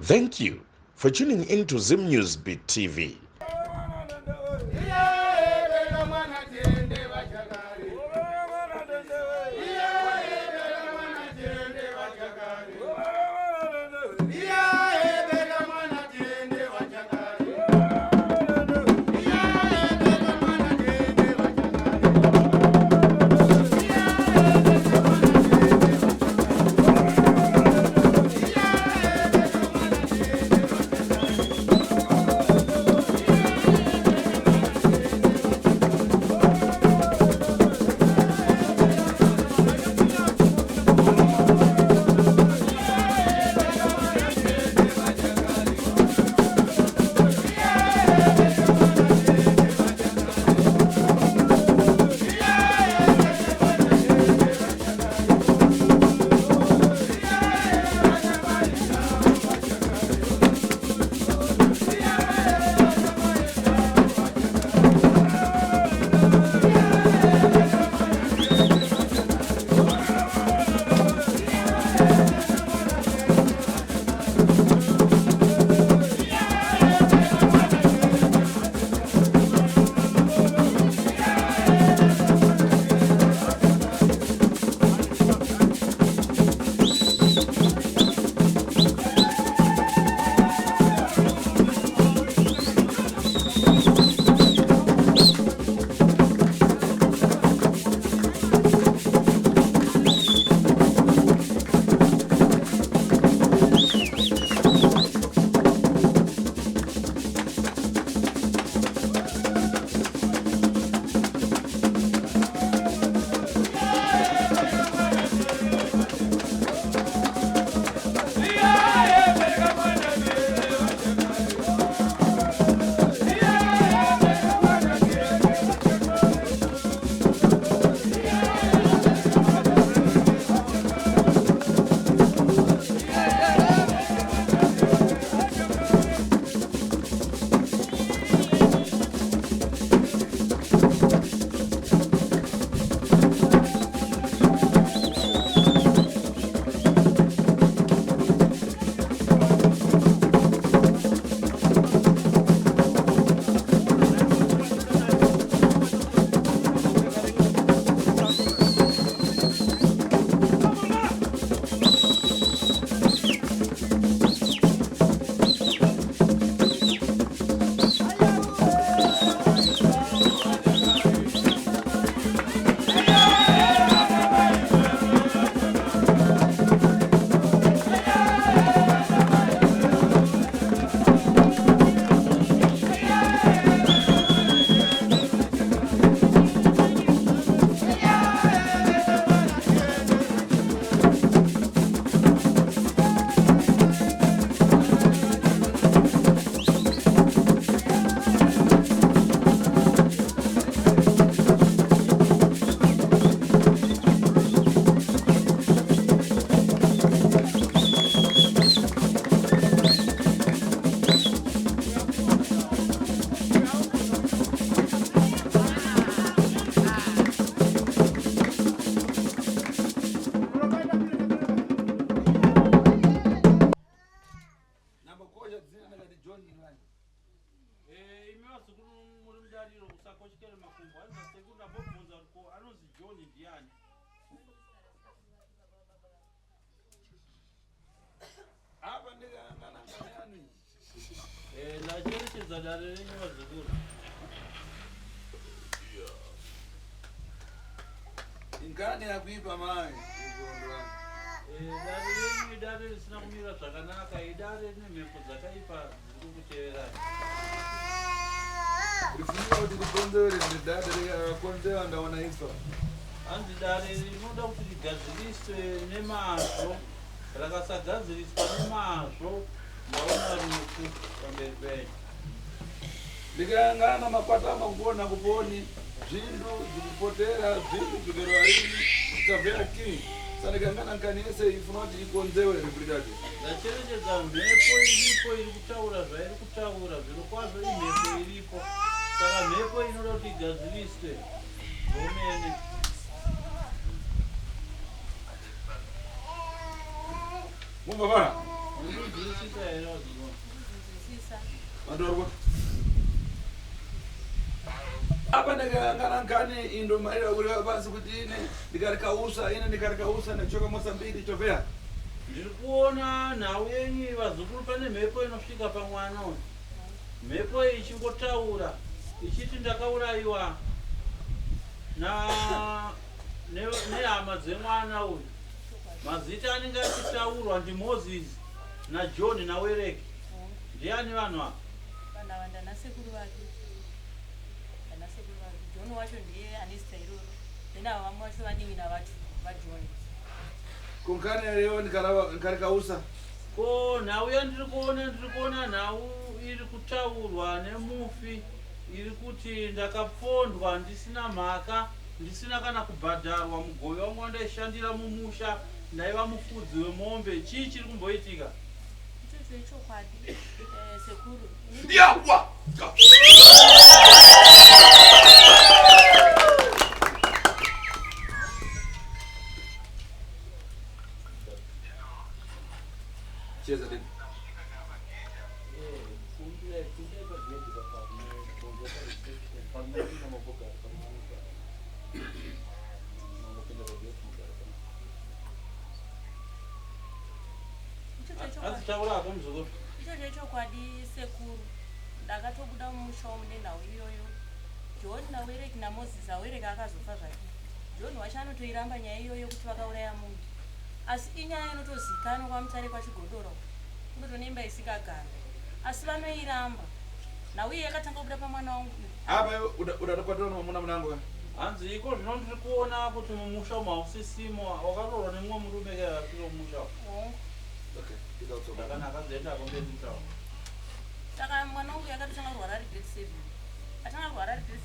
Thank you for tuning in to ZimNews Beat TV. Ingani ya kuipa mai. Idare sina kumira zvakanaka, idare nemhepo dzakaipa dziri kuteverana. Rifunga kuti rikonzere nedare rakakonzera ndaona ifa. Hanzi dare rinoda kuti rigadziriswe nemazvo, rakasagadziriswa nemazvo ndaona rufu pamberi penyu. Ndikayangana makwata amanguona kuponi zvinhu zvikupotera zvinhu zvikerwarini zikabvera kii. Saka ndikayangana nkani yese ifuna kuti ikonzewe rekuridati. Ndacherechedza mhepo iripo iri kutaura zvairi kutaura, zviro kwazvo imhepo iripo. Saka mhepo inoda kuti igadziriswe zvomene. Mumva bana? Unonzwisisa here wazvino. Mandorwa. Apa ndakangani indo maira kuri basi kuti ine ndikarikausa ndachoka Mozambique chofea. Ndiri kuona nhau yenyu vazukuru pane mhepo inosvika pamwana uyu. Mhepo iyi ichingotaura ichiti ndakaurayiwa nehama dzemwana uyu. Mazita anenge achitaurwa ndiMoses naJohn naWereki. Ndiani vanhu ava? Vanhu ava ndanasekuru vake. John wacho ndiye anesta iroro. Then ava vamwe vacho vadingi navaJohn. Kunkani leo ndikarikausa. Ko nhau yandiri kuona nhau iri kutaurwa nemufi iri kuti ndakapondwa ndisina mhaka ndisina kana kubhadharwa mugove wangu wandaishandira mumusha ndaiva mufudzi wemombe. Chii chiri kumboitika? Ichocho ichokwadi sekuru. Yawa! Cheza deni. Ichocho ichokwadi sekuru. Ndakatobuda mumusha mune nhau iyoyo. John naWereki naMoses aWereki akazofa zvake. John wacho anotoiramba nyaya iyoyo kuti vakauraya munhu. Asi inyaya inotozikanwa kwamutare kwaChigodora. Kunotonemba isikagara. Asi vanoiramba. Nhau iyi yakatanga kubuda pamwana wangu. Apa udakwatona mwamuna munangu. Hanzi iko zvino ndiri kuona kuti mumusha umu hausisimo wakatorwa nemumwe murume akapinda mumusha umu. Okay, ndikautsoma. Ndakanaka zoenda komberi mutaura. Saka mwana wangu yakatanga kurwara ari grade 7. Atanga kurwara ari grade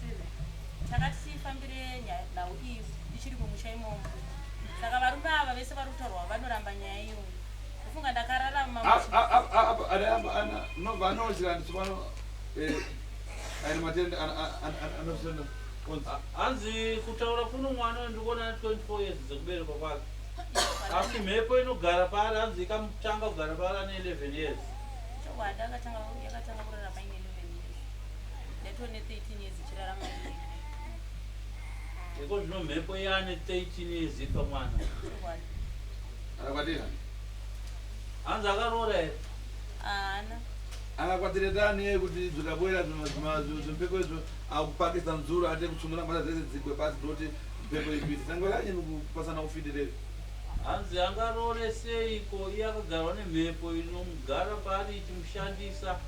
7. Takati tifambire nhau iyi ichiri kumusha imomo. Saka varume ava vese vari kutaurwa vanoramba nyaya iyo. Kufunga ndakararama ana nobva anoziva nditsopano aine matenda anosenda. Hanzi kutaura kuno mwana ndikuona 24 years dzekuberekwa kwake. Asi mhepo inogara paari hanzi ikamutanga kugara paari ane 11 years. chokwadi yakatanga kurarama ine 11 years. Yatone 13 years ichirarama ine. Iko zvino mhepo yane 13 years pamwana. Chokwadi. Akakwatira? Hanzi akaroora here? Haana. Akakwatira tani kuti zvikabwera zvimphepo izvo akupakisa nzuro ate kutsungura mbasa dzese dzigwe pasi ndoti mphepo ipite. Tango kanyeni kupasana kufidireri. Hanzi angaroore seiko iye akagarwa nemhepo inomugara paari ichimushandisa.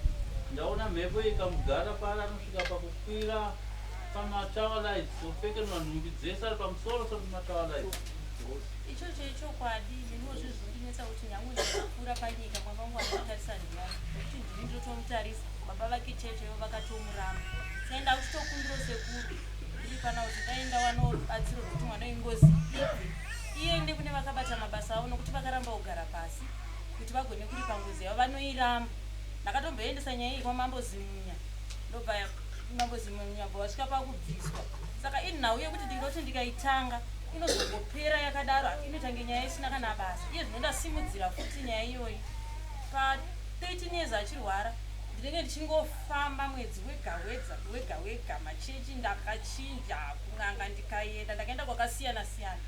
Ndaona mhepo ikamugara paari anosvika pakukwira pamatower lights opfekerwa nhumbi dzese ari pamusoro pamatower lights. Ichocho ichokwadi zvino zvinonetsa kuti nyangwe ndakakura panyika mwana wangu anotarisa ndiyani. Kuti ndini ndotomutarisa. Baba vake checheyo vakatomuramba. Saenda kuchitokundiro sekuru. Ndiri pana kuti daenda wanobatsiro kuti mwana weNgozi ibve. Iende kune vakabata mabasa avo nokuti vakaramba kugara pasi kuti vagone kuripa ngozi yavo vanoiramba. Ndakatomboendesa nyaya iyi kwaMambo ZimNews. Ndobva Mambo ZimNews vasvika pakubviswa. Saka ini nhau yekuti ndinoti ndikaitanga inozongopera yakadaro inotange nyaya isina kana basa. Iye zvinondasimudzira futi nyaya iyoyi. Pa 13 years achirwara ndinenge ndichingofamba mwedzi wega machechi ndakachinja kun'anga ndikaenda ndakaenda kwakasiyana siyana.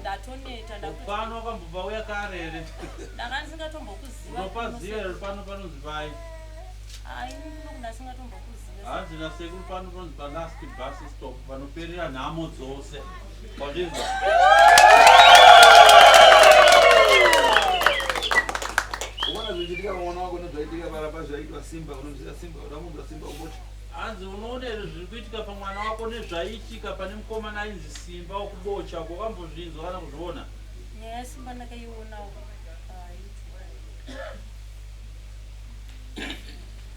Ndatoneta pano wakambobva uya kare here? Ndanga ndisingatombokuziva. Unopaziva here pano panonzi pai? Ai ndinogona singatombokuziva. Hanzi nasekuru pano panonzi palast bus stop panoperera nhamo dzose. Kwazvizwa? Uona zvichiitika pamwana wako nezvaitika parapa zvaitwa Simba, unoziva Simba, udamumbura Simba umboti. Hanzi unoona here zviri kuitika pamwana wako nezvaitika pane mukomana ainzi Simba wokubocha kwakambozvinzwa kana kuzviona? Nyaya yaSimba ndakaionawo.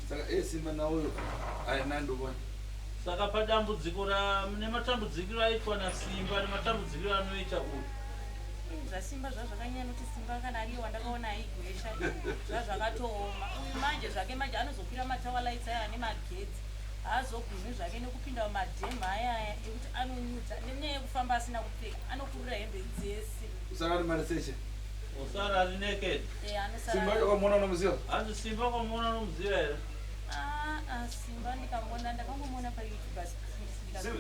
Saka Simba nauyo ainandovani. Saka padambudziko nematambudzikiro aitwa naSimba nematambudzikiro anoita uyu. Zvasimba zvazvakanyanya kuti Simba kana ariyo wandakaona aigwesha zvazvakatooma. Uyu manje zvake manje anozokwira matower lights aya nemagetsi. Haazogwini zvake nekupinda mumadhemu aya ekuti anonyudza nenyaya yekufamba asina kupfeka anokurira hembe dzese. Saka ari maresearch. Usara ari naked. Simba yakamona unomuziva? Hanzi Simba kwamuona unomuziva here? Simba ndikamona ndakangomona paYouTube basi.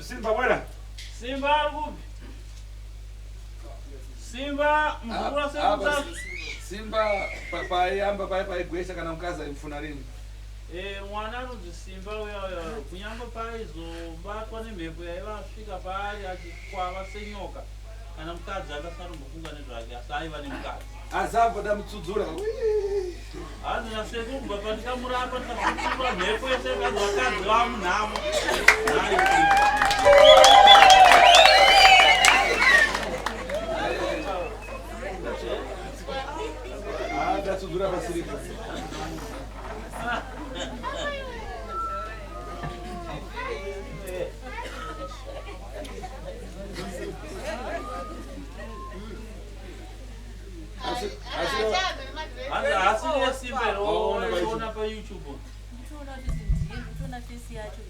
Simba bwana. Simba ari kupi? Simba mvura sekuta. Simba paiyamba paigwesha kana mukazi aimufuna rini? Mwana anonzi Simba uya kunyangwe paizobatwa nemhepo yaivasvika paari achikwava senyoka. Kana mukadzi akasanombofunga nezvake asi aiva nemukadzi. Azabva damutsudzura. Hanzi nasekuru kubva pandikamurapa ndikatsutsura mhepo yese vakadzi vakadzi vamunhamo. Ndatsudzura pasiripo. Asile Simba ona pa YouTube. Nditona kuti ndiye nditona face yacho.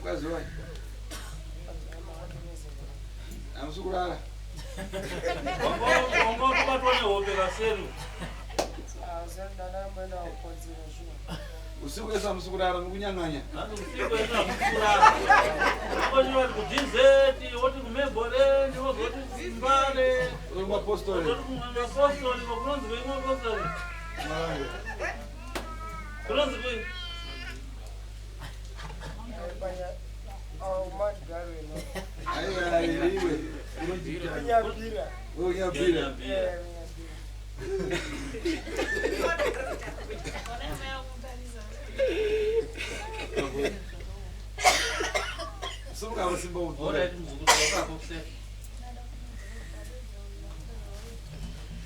Kwazi wai. Amusukulala. Wango kubatwa nehope kaseru. Usiku esa amusukulala mukunyang'anya. Usiku esa amusukulala. Ngozi kudizeti, woti kumegoreni, woti kumbare. Uri mapostoli. Mapostoli, makunonzi kwenye mapostoli. Kunonzi kwenye. Iwe. Unyabira. Suka wasimba udhura. Ora eti muzukuru wako kuse.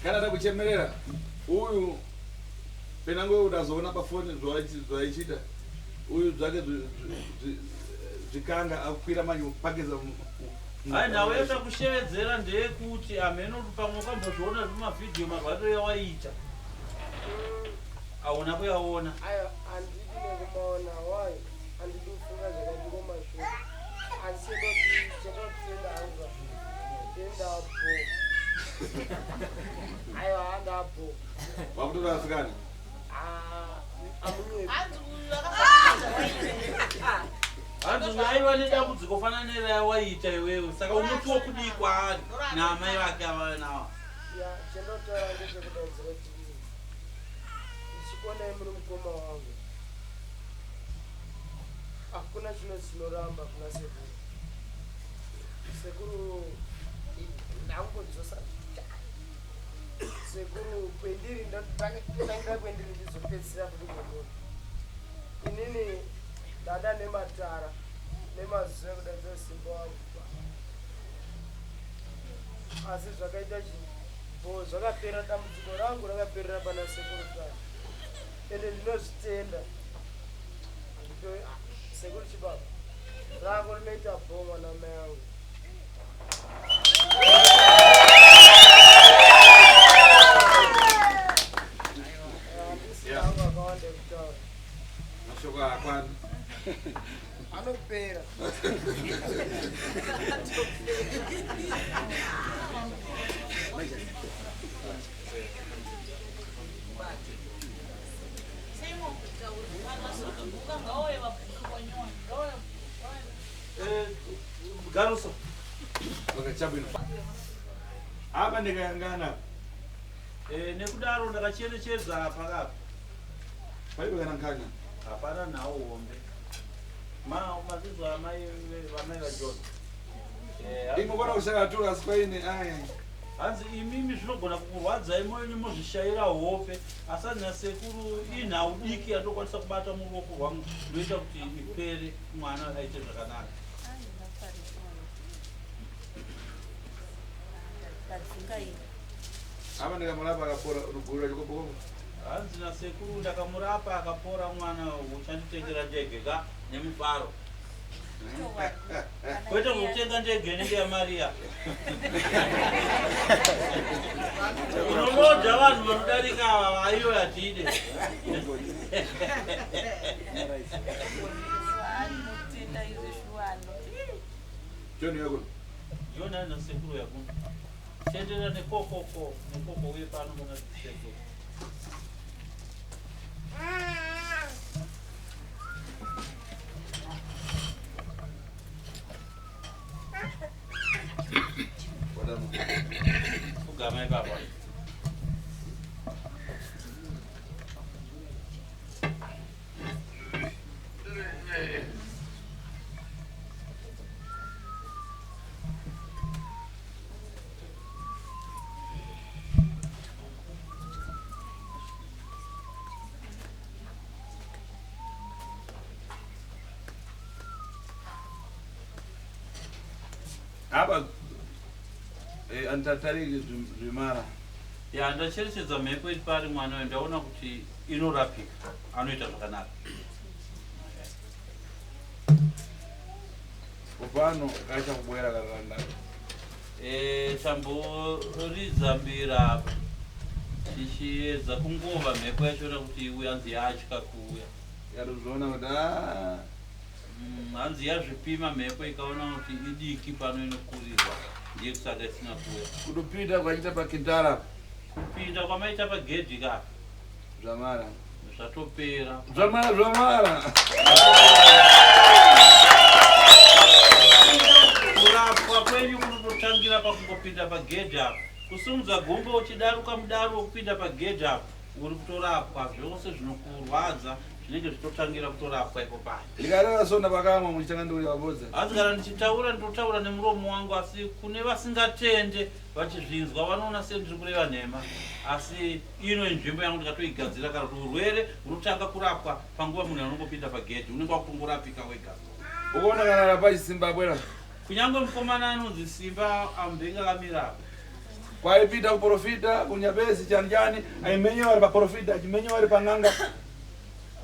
Kana takuchemerera. Uyu penangwe udazoona pafoni zvaichita. Uyu zvake zvikanga akwira manyu pakeza. Hai nawe takushevedzera ndeyekuti ameno pamwe kwambozviona zvimavhidhiyo marwariro yawaita. Auna kuyaona. Ayo andidi nekumaona why andidi kufunga zvakadiko mashure asi chendotenda hangu tendapo ayo handapo Wakutorasikana? amunyepi Hanzi aiva nedambudziko fanana nerawaita iwewe saka unotiwo kudii kwaari naamai vake avave nawo. ya chendotaura ndechekudaidzira kuti ndichikonai muri mukoma wangu hakuna chino chinoramba kuna sekuru. Sekuru ndangudzosa sekuru kwendiri ndotangira kwendiri ndizopedzisira kuti kwendiri inini dada nematara nemazuva kudaidza simba wangu asi zvakaita chibho zvakapera dambudziko rangu rakaperera pana sekuru tara ende ndinozvitenda sekuru chibaba rako rinoita bho mwana mai angu handisi angu akawanda kutaura Mashoko akwana. anopera Garuso. Okay, chabwino. Apa ndikayangana. Nekudaro ndakacherechedza apa kapi. Paibe kana nkanya. Hapana nawo hombe. Mazizo amai vaJohn. Ingobona kushakatura asikaine aya. Hanzi imimi zvinogona kukurwadza imoyo muzvishayira hope asati nasekuru inhau diki yatokwanisa kubata muruoko rwangu ndoita kuti ipere mwana aite zvakanaka. Apa ndikamurapa akapora urugurira chikopo. Hanzi nasekuru ndakamurapa akapora mwana uchanditengera ndege ka nemufaro. Kwete kutenga ndege inenge yaMaria. Unomoja vanhu vanodarika aiyo yatide. Joni yako. Jona na sekuru yako. Chendera ne koko uye pano mona sekuru. Wadamu. Ugama baba. Hapa antatari zvimara. Ya ndacherechedza mhepo iri pari mwana ndaona kuti inorapika. Anoita zvakanaka. Upano kacha kubwera karanda. Tambo rizambira tichiedza kungova mhepo yacho kuti uyanzi yatya kuuya. Yarozviona kuti hanzi yazvipima mhepo ikaona kuti idiki pano inokurirwa ndiye kusaka isina kuuya. kutopinda kwaita pakintara. Kupinda kwamaita pagedhi ka Zvamara. zvatopera. Zvamara. Kurapwa kwenyu kunototangira pakungopinda pagedhi apo. Kusumudza gombo uchidaruka mudaro wekupinda pagedhi apo uri kutorapwa zvose zvinokurwadza zvinenge zvitotangira kutorapwa ipo pano. Ndikarara sona pakamwa muchitanga nduri wabodza. Asi kana ndinotaura nemuromo wangu asi kune vasingatende vachizvinzwa vanoona sendiri kureva nhema. Asi ino nzvimbo yangu ndikatoigadzira kana kuti urwere unotanga kurapwa panguva munhu anongopinda pagedhi unenge wakutongorapika wega. Ukaona kana rapa chisimba bwera. Kunyange mukomana anonzi Simba ambenga kamira. Kwaipita kuprofita kunyabesi chani aimenyewa ari paprofita achimenyewa ari pang'anga.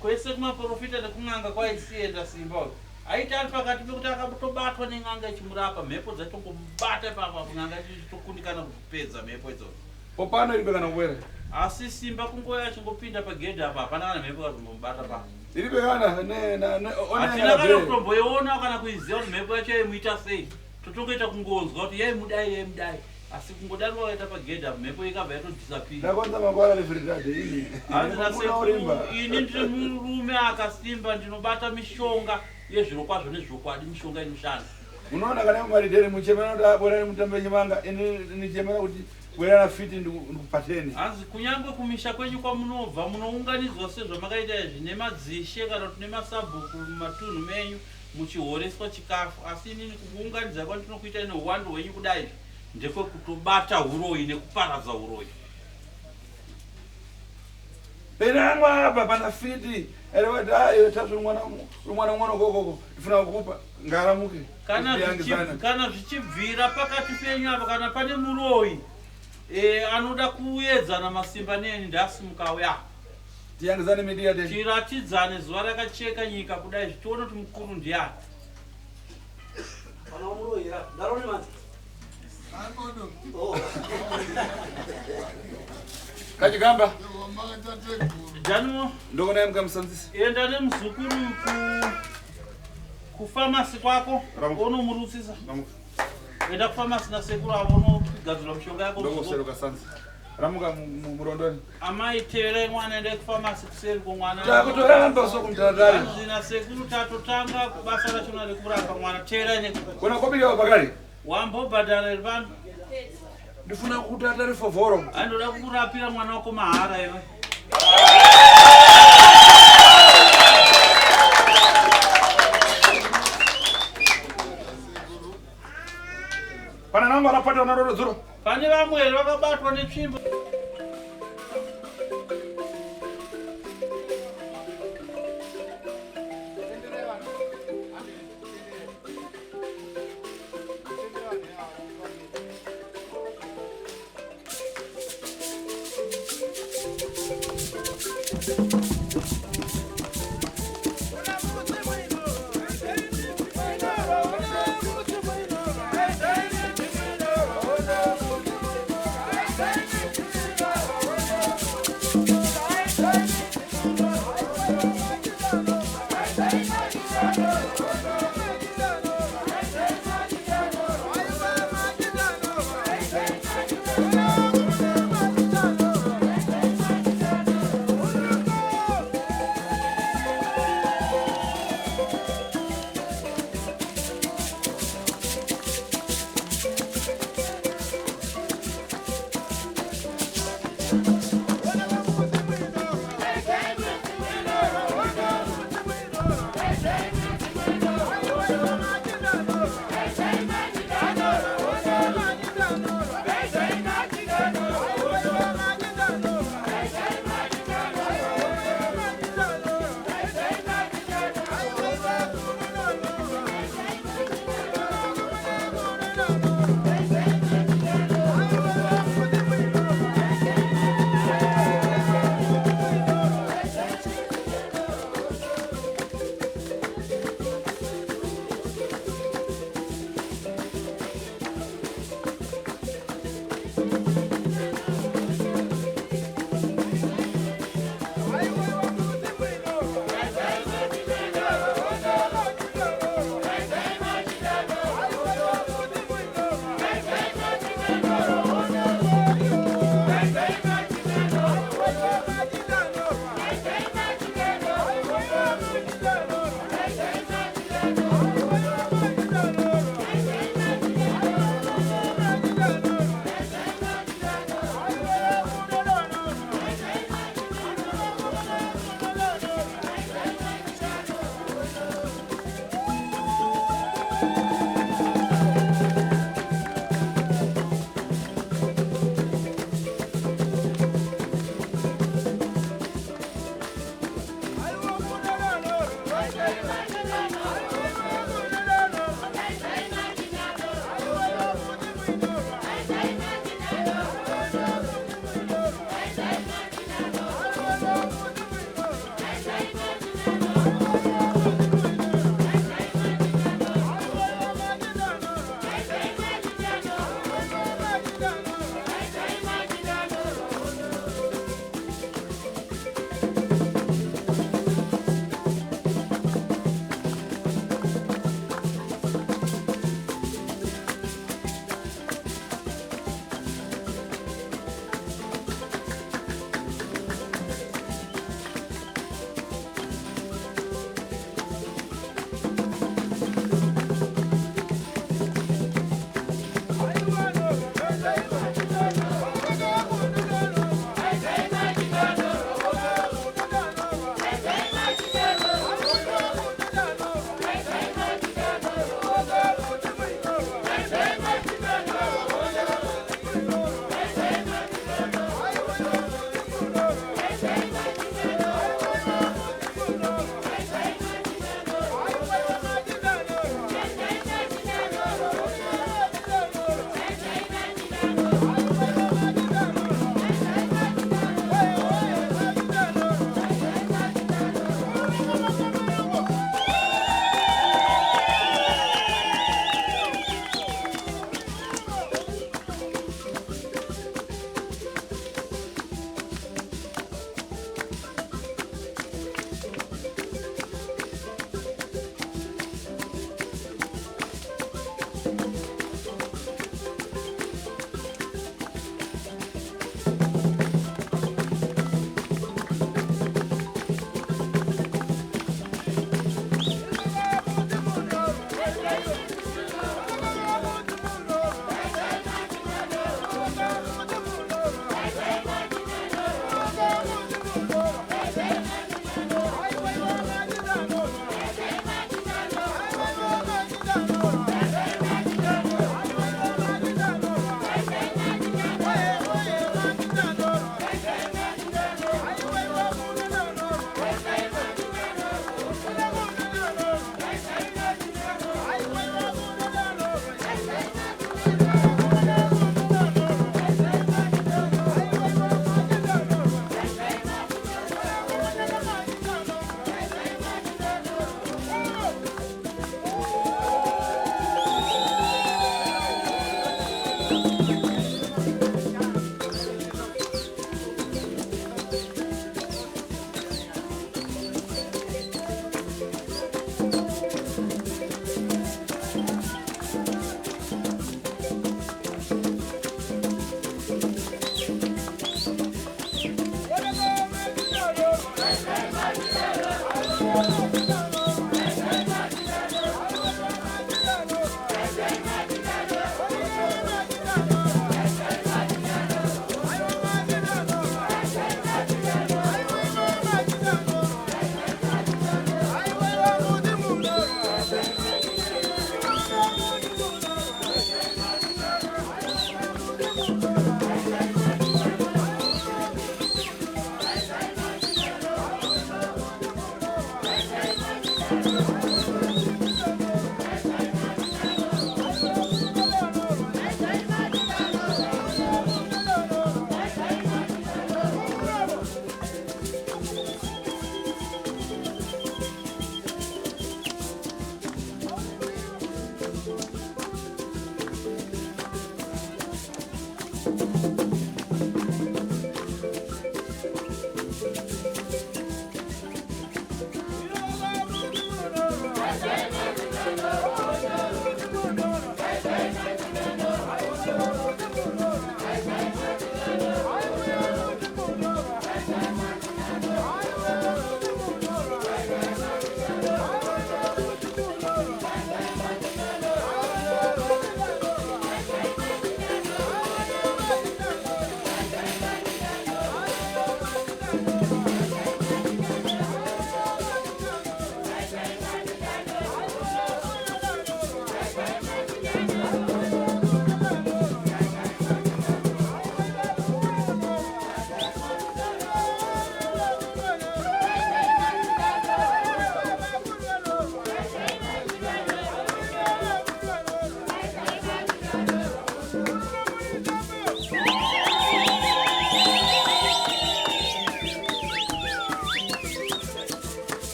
Kwese kumaprofita nekung'anga kwaisienda Simba uyu. Aiti ari pakati pekuti akatobatwa neng'anga ichimurapa mhepo dzatongomubata papa ng'anga ichitokundikana kupedza mhepo idzodzo. Popano iribe kana kubwera. Asi Simba kungoya achingopinda pagedhi apa hapana kana mhepo kazongomubata papa. Iribe kana Hatina kana kutomboiona kana kuiziva kuti mhepo yacho yaimuita sei. Totongoita kungonzwa kuti yaimudai. Asi kungodarwa kaita pagedhi apa mhepo ikabva yatodisapira. Ndakonza mangwara referendade ini. Ini ndiri murume akasimba ndinobata mishonga yezvirokwazvo nezvirokwadi mishonga inoshanda. Unoona kana maridheri muchemera kuti abora mutambe chimanga ini nichemera kuti bwera na fiti ndikupateni. Hanzi kunyange kumisha kwenyu kwamunobva munounganidzwa sezvamakaita izvi nemadzishe kana kuti nemasabhuku mumatunhu menyu muchihoreswa chikafu. Asi inini kuunganidza kwandinokuita neuwandu hwenyu kudai ndekwekutobata huroyi nekuparadza huroyi. Penangwa apa pana fiti ere wati ayo tazo mwana kokoko ndifuna kukupa ngaramuke. Kana zvichibvira pakati penyu apa kana pane muroyi anoda kuedzana masimba neni ndasimuka uya. Tiyangizane media de. Tiratidzane zuva rakacheka nyika kudai zvichiona kuti mukuru ndiani. Pana muroyi ra. Ndaroni manzi. Kachigamba. Jano Ndokona mkamsanzisi. Enda nemuzukuru kufamasi kwako onomurutsisa. Enda kufamasi nasekuru avonogadzira mishonga yako. Ndokoseruka sanzi. Ramuka murondoni. Amai tevera mwana ende kufamasi kuseri kwomwana. Takutoramba sokumtandari. Zina sekuru tatotanga basa rachona rekurapa mwana tevera ine. Kuna kopira bakari. Wambobhadhara vanhu. Ndifuna kukutatari fovoro. Andoda kukurapira mwana wako mahara iwe. Pana namba rapata na zuro. Pane vamwe vakabatwa netsvimbo.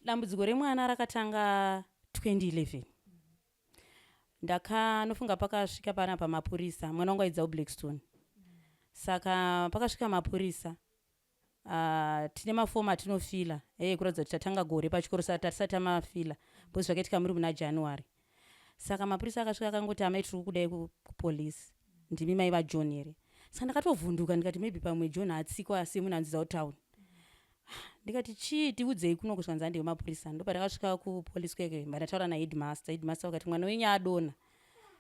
dambudziko remwana rakatanga 2011 ndakanofunga pakasvika pana pamapurisa mwana wangu aidzawo Blackstone saka pakasvika mapurisa tine mafomu atinofila kuratidza kuti tatanga gore pachikoro tisati tamafila bcause zvakaitika muri muna January. Saka mapurisa akasvika akangoti amai tiri kudai kupolisi ndimi mai vaJohn here. Saka ndakatovhunduka ndikati maybe pamwe John atsikwa asi munhu anziza town. Ndikati chii tiudzei kuno kusvanza ndiwe mapurisa. Ndo pandakasvika kupolisi kweke ndataura naheadmaster vakati mwana wenyu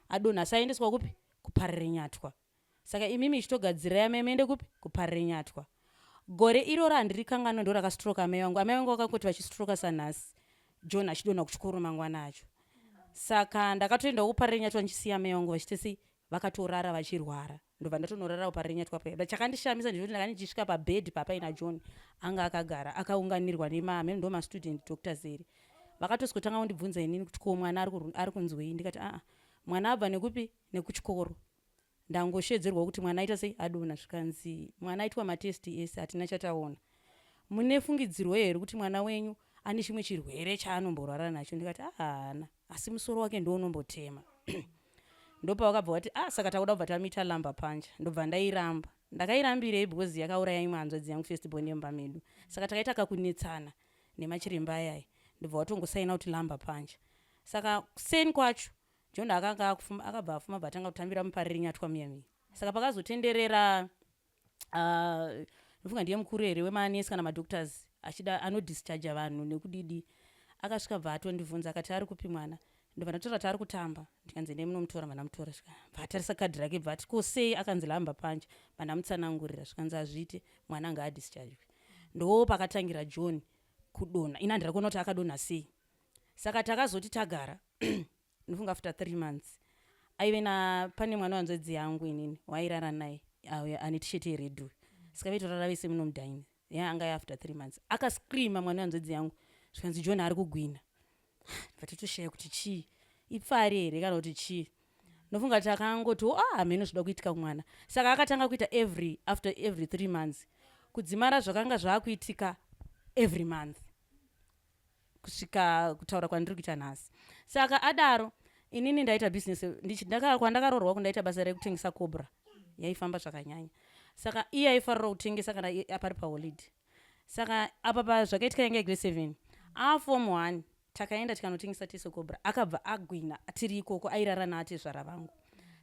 adonha asaendeswa kupi kuparire nyatwa. Saka imimi ichitogadzira yamai muende kupi kuparire nyatwa. Gore iroro handiri kangano ndo rakastroka amai vangu vakangoti vachistroka sanhasi John achidonha kuchikoro mangwana acho. Saka ndakatoenda kuparire nyatwa ndichisiya amai vangu vachitese vakatorara vachirwara ndobva ndatonorara kuparire nyatwa paya. Chakandishamisa ndechoti ndakanga ndichisvika pabhedhi papaina John anga akagara akaunganirwa nemamene ndo mastudent doctors here. Vakatoswotanga kundibvunza inini kuti ko mwana ari kunzwei. Ndikati mwana abva nekupi nekuchikoro. Ndangoshedzerwa kuti mwana aita sei adonha zvikanzi mwana aitwa matesti ese hatina chataona. Mune fungidzirwo here kuti mwana wenyu ane chimwe chirwere chaanomborwara nacho. Ndikati haana asi musoro wake ndoonombotema. Ndopavakabva vati saka takuda kubva tamita lamba panja. Ndobva ndairamba ndakairambirei because yakauraya imwe hanzvadzi yangu first born Yemba medu. Saka takaita kakunetsana nemachiremba ayaya ndobva watongosaina kuti lamba panja. Saka kuseni kwacho John akanga akabva afuma bva atanga kutambira muparire nyatwa muyami. Saka pakazotenderera ndofunga ndiye mukuru here wemanesi kana madoctors achida anodischarge vanhu nekudidi. Akasvika bva atondibvunza akati ari kupi mwana. Ndobva ndatora kuti ari kutamba ndikanzi ndei munomutora vanamutora bvatarisa kadhi rake bva ati ko sei akanzi lamba panja vanamutsanangurira zvikanzi azviite mwana anga adischargwe. Ndo pakatangira John kudonha ina ndiri kuona kuti akadonha sei. Saka takazoti tagara ndofunga after 3 months aive pane mwana wanzvedzi yangu inini wairara naye ane tisheti yeredhu. Saka vaitorara vese munomudhaini anga after 3 months akascreama mwana wanzvedzi yangu zvikanzi John ari kugwina. Vatitoshaya kuti chii ipfari here kana kuti chii. Ndofunga takangoti hameno zvida kuitika kumwana. Saka akatanga kuita after every 3 months kudzimara zvakanga zvaakuitika every month kusvika kutaura kwandiri kuita nhasi. Saka adaro inini ndaita business kwandakaroorwa kundaita basa rekutengesa cobra yaifamba zvakanyanya. Saka iye aifarira kutengesa kana apari paholiday. Saka apa zvakaitika yange grade 7 form 1 takaenda tikanotengesa tese cobra akabva agwina tiri ikoko airara naatezvara vangu.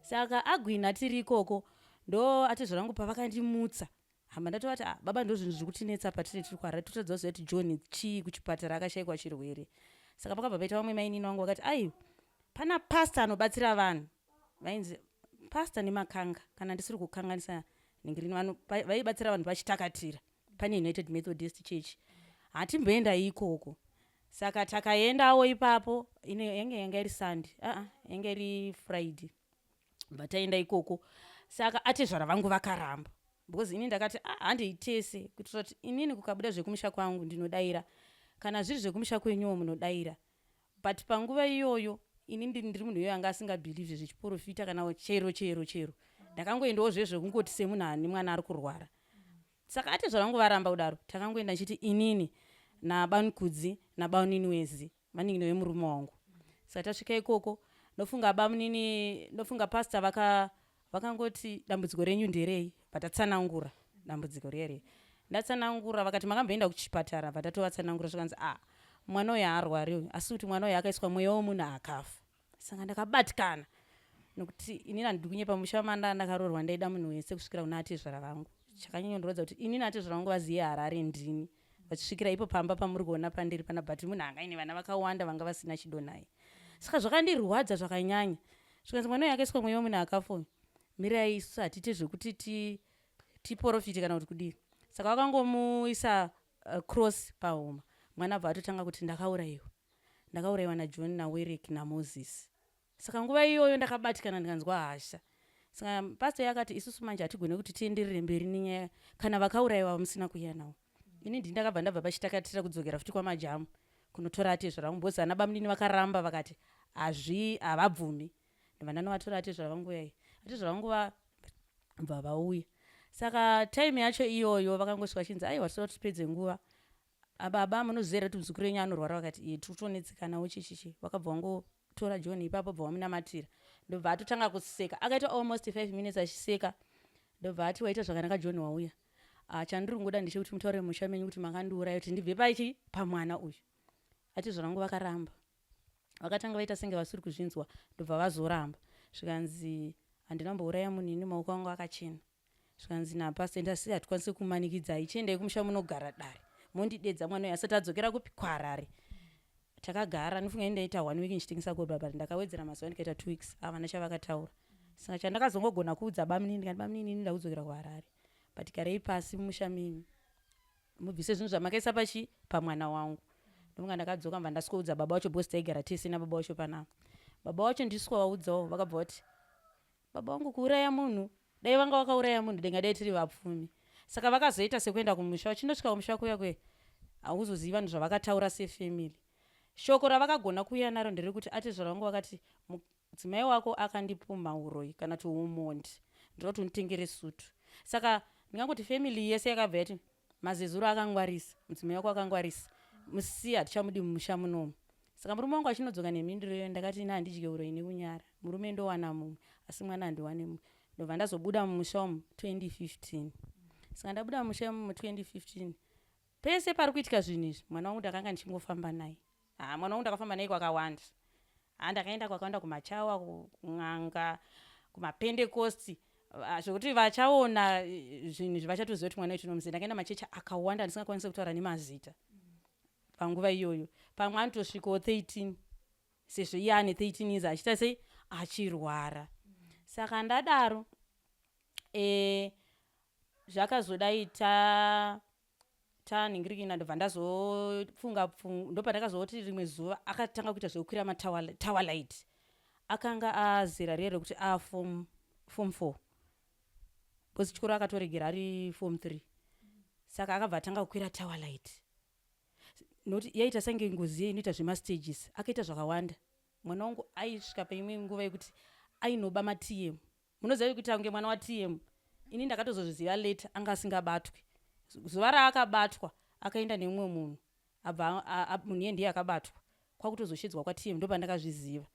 Saka agwina tiri ikoko ndo atezvara vangu pavakandimutsa hamba ndatovati baba ndo zvinhu zviri kutinetsa patiri tiri kuharara totadza kuziva kuti John chii kuchipatara akashayikwa chirwere. Saka pakabva paita vamwe mainini vangu vakati pana pasta anobatsira vanhu vainzi pasta nemakanga kana ndisiri kukanganisa ningirini vaibatsira vanhu vachitakatira pane United Methodist Church hatimboenda ikoko. Saka takaendawo ipapo yanga iri Sunday yanga iri Friday bataenda ikoko. Saka atezvara vangu vakaramba because inini ndakati handiitese kuitira kuti inini kukabuda zvekumusha kwangu ndinodaira kana zviri zvekumusha kwenyuwo munodaira. But panguva iyoyo inini ndiri munhu iyoyo anga asingabhilivhe zvechiprofita kana chero ndakangoendawo zvezvekungoti semunhu ane mwana ari kurwara. Saka atezvara vangu varamba kudaro takangoenda ndichiti inini nabanukudzi nabauniniwezi maningi wemurume wangu. Saka tasvika ikoko ndofunga pasta vakangoti dambudziko renyu nderei vatatsanangura dambudziko rere. Ndatsanangura vakati makamboenda kuchipatara vatatovatsanangura zvikanzi mwana uyu haarwari asi kuti mwana uyu akaiswa mweya womunhu akafa. Saka ndakabatikana nokuti inini handidi kunyepa musha ndakaroorwa ndaida munhu wese kusvikira kuna atezvara vangu. Chakanyanyondorodza kuti inini atezvara vangu vaziye Harare ndini vachisvikira ipo pamba pamuri kuona pandiri pana but munhu anga ine vana vakawanda vanga vasina chido naye. Saka zvakandirwadza zvakanyanya zvikanzi mwana uyu akaiswa mweya womunhu akafa mirai isusu hatiite zvekuti tiprofite kana kuti kudii. Saka vakangomuisa cross pahuma mwana abva atotanga kuti ndakaurayiwa naJohn naWerek naMoses. Saka nguva iyoyo ndakabatikana ndikanzwa hasha. Saka pastor yakati isusu manje hatigone kuti tienderere mberi nenyaya kana vakaurayiwa musina kuuya nawo. Ini ndakabva ndabva pachitakatira kudzokera futi kwamajamu kunotora atezvara vangu bozi ana bamunini vakaramba vakati havabvumi. Ndobva ndanovatora atezvara vangu atezvara vangu vabva vauya. Saka time yacho iyoyo vakangosvika vachinzi aiwa toda kuti tipedze nguva baba munozera kuti muzukuru wenyu anorwara, vakati totonetsekanawo chichichi. Vakabva vangotora John ipapo bva vamunamatira, ndobva atotanga kuseka. Akaita almost 5 minutes achiseka, ndobva ati waita zvakanaka John wauya. Chandiri kungoda ndechekuti mutaure musha menyu kuti makandiuraya kuti ndibve pachi pamwana uyu. Ati zvangu vakaramba. Vakatanga vaita senge vasiri kuzvinzwa, ndobva vazoramba. Zvikanzi handinambouraya munhu ini, maoko angu akachena. Zvikanzi napasenda asi hatikwanisi kumanikidzai, chiendai kumusha munogara dare. Mondidedza mwana uyu asati adzokera kupi kwaRarare. Takagara ndifunga ndaita 1 week ndichitengesa godbaba, ndakawedzera mazuva ndikaita 2 weeks. Havana chavakataura. Saka chandakazongogona kuudza bamunini, ndikati bamunini ini ndakudzokera kuHarare. But garei pasi mumusha menyu. Mubvise zvinhu zvamakaisa pachi pamwana wangu. Ndonga ndakadzoka mva ndasikoudza baba wacho because taigara tese nababa wacho panapa. Baba wacho ndisikovaudzawo, vakabva vati baba wangu kuuraya munhu, dai vanga vakauraya munhu dai tiri vapfumi. Saka vakazoita sekuenda kumusha, vachindosvika kumusha kuya kwe hauzoziva vanhu zvavakataura sefamily. Shoko ravakagona kuuya naro nderekuti ati zvavangu vakati mudzimai wako akandipuma uroi kana kuti umondi, ndinoti unditengere sutu. Saka ndingangoti family yese yakabva yati mazezuru akangwarisa, mudzimai wako akangwarisa, musiya hatichamudi mumusha munomu. Saka murume wangu achinodzoka nemhinduro iyo ndakati ina handidye uroi nekunyara, murume ndowana mumwe asi mwana handiwane mumwe. Ndobva ndazobuda mumusha umu 2015. Saka ndabuda mumusha umu 2015. Pese pari kuitika zvinhu izvi mwana wangu ndakanga ndichingofamba naye. Mwana wangu ndakafamba naye kwakawanda. Ndakaenda kwakawanda kumachawa, kun'anga, kumapentekosti. Zvokuti vachaona zvinhu izvi vachatoziva kuti mwana wetu nomuziva. Ndakaenda machechi akawanda ndisingakwanisi kutaura nemazita panguva iyoyo. Pamwe anotosvikawo 13 sezvo iye ane 13 years achiita sei achirwara. Saka ndadaro zvakazodai tanhingirikina ndobva ndazofunga ndopandakazoti rimwe zuva akatanga kuita zvekukwira matower light. Akanga azera rero kuti form 4 because chikoro akatoregera ari form 3. Saka akabva atanga kukwira tower light. Noti yaita senge Ngozi inoita zvemastages, akaita zvakawanda. Mwana wangu aisvika paimwe nguva yekuti ainoba maTM. Munoziva kuti ange mwana waTM, ini ndakatozozviziva later anga asingabatwi. Zuva raakabatwa akaenda nemumwe munhu, munhu iye ndiye akabatwa, kwakutozoshidzwa kwaTM, ndo pandakazviziva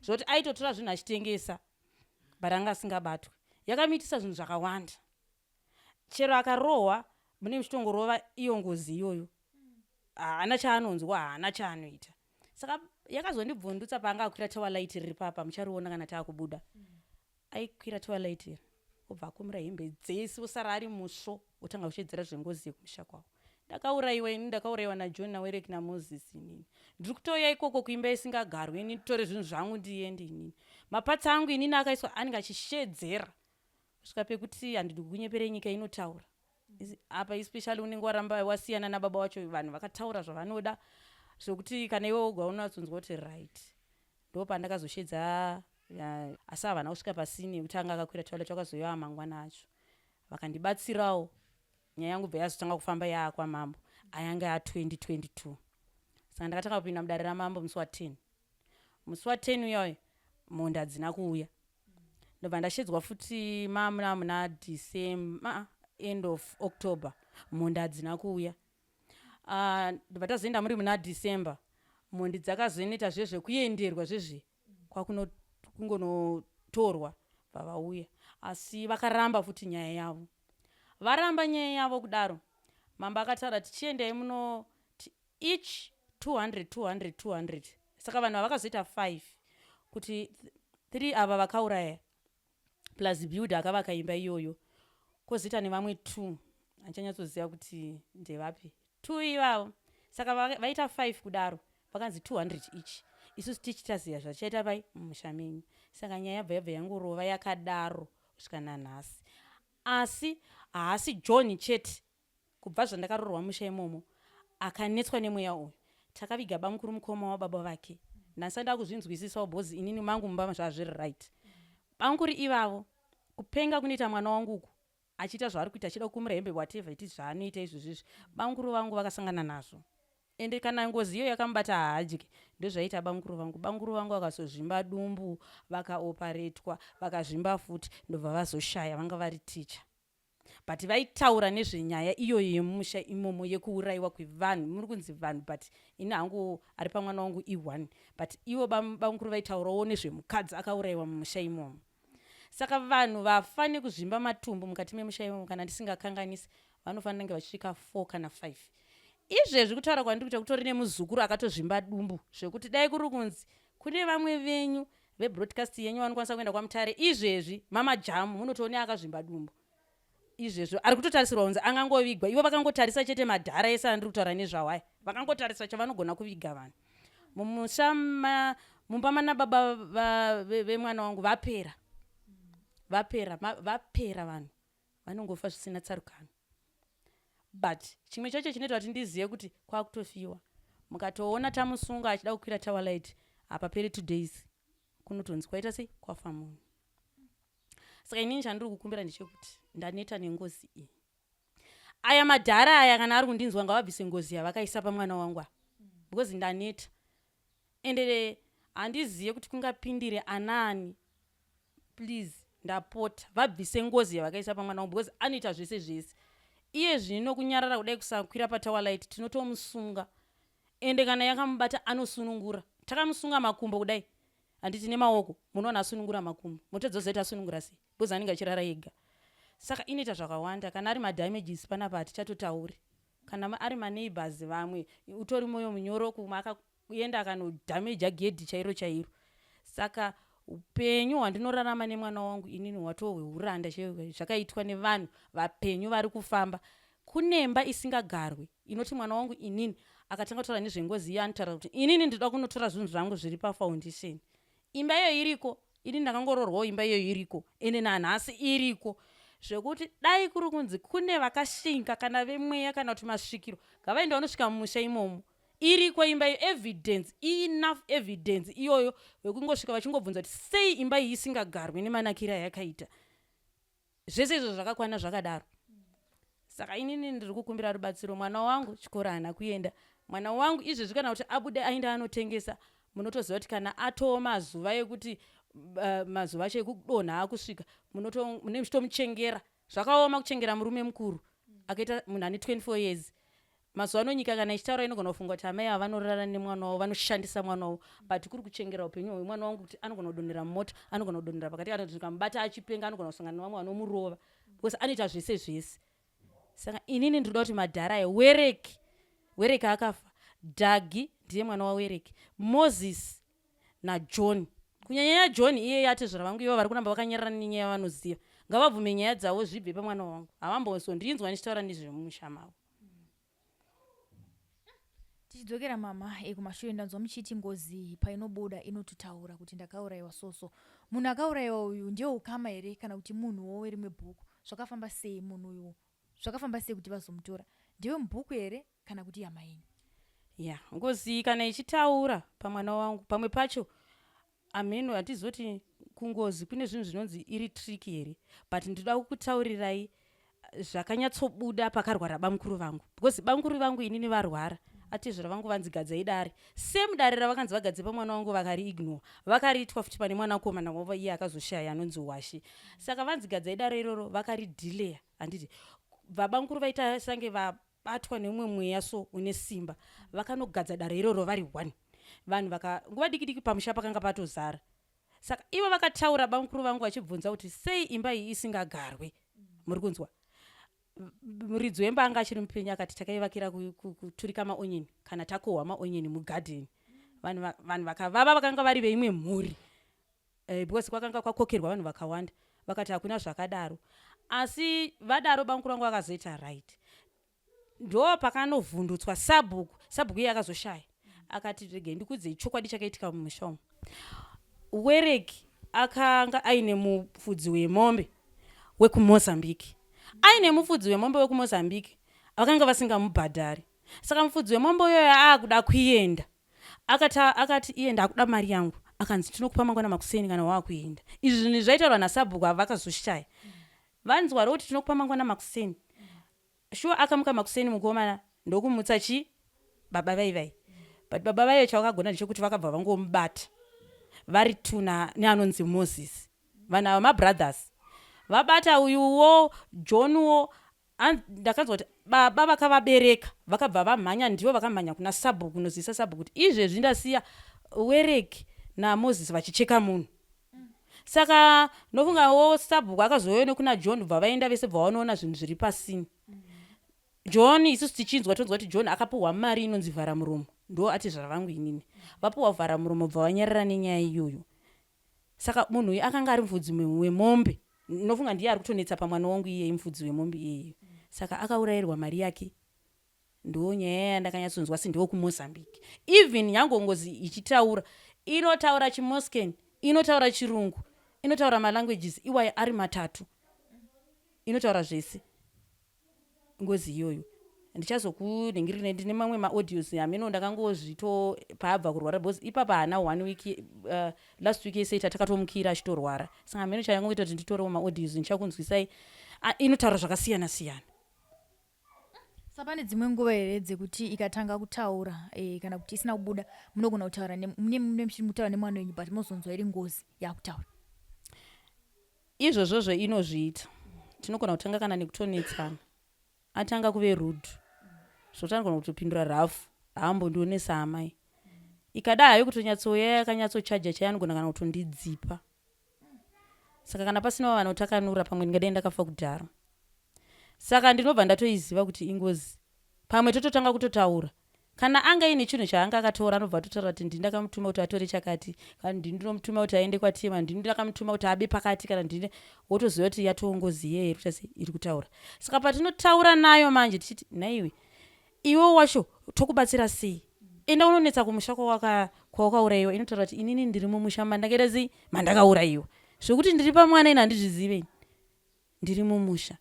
zvoti aitotora zvinhu achitengesa but anga asingabatwi. Yakamitisa zvinhu zvakawanda, chero akarohwa mune muchitongorova iyo Ngozi iyoyo haana chaanonzwa, haana chaanoita. Saka yakazondibvundutsa paanga akwira tower light riri papa, muchariona kana taakubuda. Aikwira tower light iri obva akumira hembe dzese osara ari musvo, otanga kushedzera zvengozi yekumusha kwavo. Ndakaurayiwa naJohn naWerek naMoses inini. Ndiri kutouya ikoko kuimba isingagarwi ini nditore zvinhu zvangu ndiende inini. MaParts angu inini Akaiswa anenge achishedzera kusvika pekuti handidi kunyepere nyika inotaura. Apa especially unenge waramba wasiyana nababa wacho, vanhu vakataura zvavanoda zvokuti kana iwe woga unatsonzwa kuti right. Ndo pandakazoshedza asi havana kusvika pasini yekuti anga akakwira toilet, wakazoiva mangwana acho. Vakandibatsirawo nyaya yangu bva yazotanga kufamba yaakwamambo, ayanga ya2022. Saka ndakatanga kupinda mudare ramambo musi wa10. Musi wa10 uyoyo mhonda hadzina kuuya. Ndobva ndashedzwa futi muna December, end of October, mhonda hadzina kuuya. Ndobva tazoenda muri muna December, mhondi dzakazoita zvezvekuenderwa zvezve kwakungonotorwa vavauya, asi vakaramba futi nyaya yavo. Varamba nyaya yavo kudaro, mamba akataura tichiendai muno each 200. Saka vanhu vakazoita 5 kuti 3 ava vakauraya plus build akavaka imba iyoyo, kozita nevamwe 2 handichanyatsoziva kuti ndevapi 2 ivavo. Saka vaita 5 kudaro, vakanzi 200 each. Isusu tichitaziva zvachaita pai mumusha menyu. Saka nyaya yabva yangorova yakadaro kusvika nanhasi. Asi haasi John chete, kubva zvandakarorwa musha imomo akanetswa nemweya uyu. Takaviga bamukuru mukoma wababa vake. Ndasanda kuzvinzwisisawo bhozi inini mangu mumba zvazviri right. Bamukuru ivavo kupenga kunoita mwana wangu uku achiita zvaari kuita, achida kukumira hembe whatever iti zvaanoita izvozvizvi, bamukuru vangu vakasangana nazvo. Ende kana Ngozi iyo yakamubata haadye, ndozvaita bamukuru vangu. Bamukuru vangu vakazozvimba dumbu, vakaoparetwa, vakazvimba futi, ndobva vazoshaya, vanga vari ticha. but vaitaura nezvenyaya iyoyo yemusha imomo yekuurayiwa kwevanhu. Muri kunzi vanhu but ini hangu ari pamwana wangu i1, but ivo bamukuru vaitaurawo nezvemukadzi akaurayiwa mumusha imomo. Saka vanhu vafane kuzvimba matumbu mukati memusha imomo, kana ndisingakanganisi vanofanira kunge vachisvika 4 kana 5. Izvezvi kutaura kwandiri kuti kutori nemuzukuru akatozvimba dumbu zvekuti dai kuri kunzi kune vamwe venyu vebroadcast yenyu vanokwanisa kuenda kwaMutare, izvezvi mama jamu munotoona akazvimba dumbu. Izvezvo ari kutotarisirwa kunzi angangovigwa. Ivo vakangotarisa chete madhara ese andiri kutaura nezvawaya, vakangotarisa chavanogona kuviga vanhu mumusha. Mumba mana baba vemwana wangu vapera vanhu vanongofa zvisina tsarukano. But chimwe chacho chinoita kuti ndizive kuti kwakutofiwa, mukatoona tamusunga achida kukwira Tower Light hapaperi 2 days kunotonzi kwaita sei kwafa munhu. Saka inini chandiri kukumbira ndechekuti ndaneta nengozi iyi. Aya madhara aya kana ari kundinzwa ngavabvise ngozi yavakaisa pamwana wangu because ndaneta ende handizive kuti kungapindire anani. Please ndapota vabvise ngozi yavakaisa pamwana wangu because anoita zvese zvese. Iye zvino kunyarara kudai kusakwira paTower Light tinotomusunga, ende kana yakamubata anosunungura. Takamusunga makumbo kudai, handiti nemaoko, munoona asunungura makumbo, motodzozoita asunungura sei because anenge achirara ega. Saka inoita zvakawanda. Kana ari madamages panapa hatichatotauri, kana ari maneighbors vamwe utori moyo munyoro kumwe akaenda akanodhameja gedhi chairo chairo. Saka upenyu hwandinorarama nemwana wangu inini hwatohweuranda zvakaitwa nevanhu vapenyu vari kufamba. Kunemba isingagarwi inoti mwana wangu inini akatanga kutaura nezvengozi iya anotaura kuti inini ndinoda kunotora zvinhu zvangu zviri pafoundation. Imba iyo iriko, inini ndakangororwawo imba iyo iriko, ende nanhasi iriko, zvekuti dai kuri kunzi kune vakashinga kana vemweya kana kuti masvikiro ngavaenda vanosvika mumusha imomo. Iriko imba iyo, evidence, enough evidence iyoyo yekungosvika vachingobvunza kuti sei imba iyi isingagarwi nemanakira yakaita. Zvese izvo zvakakwana zvakadaro. Saka inini ndiri kukumbira rubatsiro. Mwana wangu chikoro haana kuenda. Mwana wangu izvezvi kana kuti abude aenda anotengesa, munotoziva kuti kana atoo mazuva ekuti mazuva acho ekudonha akusvika munotomuchengera. Zvakaoma kuchengera murume mukuru akaita munhu ane 24 years. Mazuva ano nyika kana ichitaura inogona kufunga kuti amai ava vanorara nemwana wavo, vanoshandisa mwana wavo, but kuri kuchengera upenyu hwemwana wangu kuti anogona kudonhera mumota, anogona kudonhera pakati, kana kuti kamubata achipenga anogona kusangana nevamwe vanomurova because anoita zvese zvese. Saka inini ndinoda kuti madhara ewereki akafa. Dhagi ndiye mwana wawereki, Moses naJohn. Kunyanya John iye yati zvavangu ivo vari kuramba vakanyarara nenyaya yavanoziva. Ngavabvume nyaya dzavo zvibve pamwana wangu. Havambozondinzwa ndichitaura nezvemumusha mavo. Tichidzokera mama kumashure ndanzwa muchiti ngozi painobuda inototaura kuti ndakaurayiwa soso. Munhu akaurayiwa uyu ndiye ukama here kana kuti munhuwo werimwe bhuku? Zvakafamba sei munhu uyu? Zvakafamba sei kuti vazomutora? Ndiwe mubhuku here kana kuti yamaini? Ngozi kana ichitaura pamwana wangu pamwe pacho ameno hatizoti kungozi kune zvinhu zvinonzi iri triki here, but ndinoda kukutaurirai zvakanyatsobuda pakarwara bamukuru vangu because bamukuru vangu inini varwara atizvira vangu vanzigadzai dare same dare ravakanzi vagadze pamwana wangu vakari ignore, vakariitwa futi pane mwana komana wavo iye akazoshaya anonzi Washi. Saka vanzigadzai dare iroro vakari delay. Handiti vabamukuru vaita sange vabatwa neumwe mweya so une simba, vakanogadza dare iroro vari 1. Vanhu nguva diki diki pamusha pakanga patozara. Saka ivo vakataura bamukuru vangu vachibvunza kuti sei imba iyi isingagarwe. Muri kunzwa? Muridzi wemba anga achiri mupenyu akati takaivakira kuturika maonyeni kana takohwa maonyeni mugadheni. Vanhu vakavava vakanga vari veimwe mhuri because kwakanga kwakokerwa vanhu vakawanda, vakati hakuna zvakadaro. Asi vadaro bamukuru vangu vakazoita right. Ndo pakanovhundutswa sabhuku iye akazoshaya. Akati rege ndikudzei chokwadi chakaitika mumusha umu. Wereki akanga aine mufudzi wemombe wekuMozambique. Aine mufudzi wemombe wekuMozambique vakanga vasingamubhadhari. Saka mufudzi wemombe uyoyo aakuda kuenda. Akati iye ndakuda mari yangu. Akanzi tinokupa mangwana makuseni kana wakuenda. Izvi zvinhu zvaitarwa nasabhuku vakazoshaya. Vanzwa kuti tinokupa mangwana makuseni. Shuwa akamuka makuseni mukomana ndokumutsa baba vaivai. But baba vayo chakagona ndechekuti vakabva vangomubata vari 2 neanonzi Moses. Vanhu ava mabrothers vabata uyuwo Johnwo ndakanzwa kuti baba vakavabereka vakabva vamhanya, ndivo vakamhanya kuna Sabhu kunozivisa Sabhu kuti izvezvi ndasiya Wereki naMozisi vachicheka munhu. Saka nofungawo Sabhu akazouya nekuna John bva vaenda vese bva vanoona zvinhu zviri pasini. John isusu tichinzwa tonzwa kuti John akapuhwa mari inonzi vharamuromo, ndo ati zvavangu inini vapuhwa vharamuromo bva vanyarara nenyaya iyoyo. Saka munhu uyu akanga ari mufudzi wemombe, nofunga ndiye ari kutonetsa pamwana wangu iye mufudzi wemombe iyeyo. Saka akaurayirwa mari yake. Ndo nyaya yandakanyatsonzwa sindiwo kuMozambique. Even nyange Ngozi ichitaura inotaura chiMoscan, inotaura chirungu, inotaura malanguages iwayo ari matatu, inotaura zvese Ngozi iyoyo. Ndichazokuningirira ndine mamwe maaudios ameno ndakangozvito paabva kurwara because ipapa haana 1 week last week yeseita takatomukira achitorwara. Saka ameno chayangoita kuti nditorewo maaudios ndichakunzwisai inotaura zvakasiyana siyana. Sapane dzimwe nguva here dzekuti ikatanga kutaura kana kuti isina kubuda munogona kutaura mutaura nemwana wenyu but mozonzwa iri Ngozi yakutaura. Izvozvo inozviita tinogona kutanga kana nekutonetsana, atanga kuve rude zvotangana kutopindura rafu haambondionesa amai, ikada hayo kutonyatsoya yakanyatsochaja chayanogona kana kutondidzipa. Saka kana pasina vanotakanura pamwe ndingadai ndakafa kudhara. Saka ndinobva ndatoiziva kuti Ngozi pamwe tototanga kutotaura kana anga ine chinhu chaanga akatora anobva totaura kuti ndini ndakamutuma kuti atore chakati, kana ndini ndinomutuma kuti aende kwaTema, ndini ndakamutuma kuti abe pakati, kana ndini wotoziva kuti yatoo Ngozi yeye iri kutaura. Saka patinotaura nayo manje tichiti naiwe iwe wacho tokubatsira sei, enda unonetsa kumusha kwawakaurayiwa. Inotaura kuti inini ndiri mumusha mandakaita sei mandakaurayiwa, zvokuti ndiri pamwana ina handizvizive ndiri mumusha.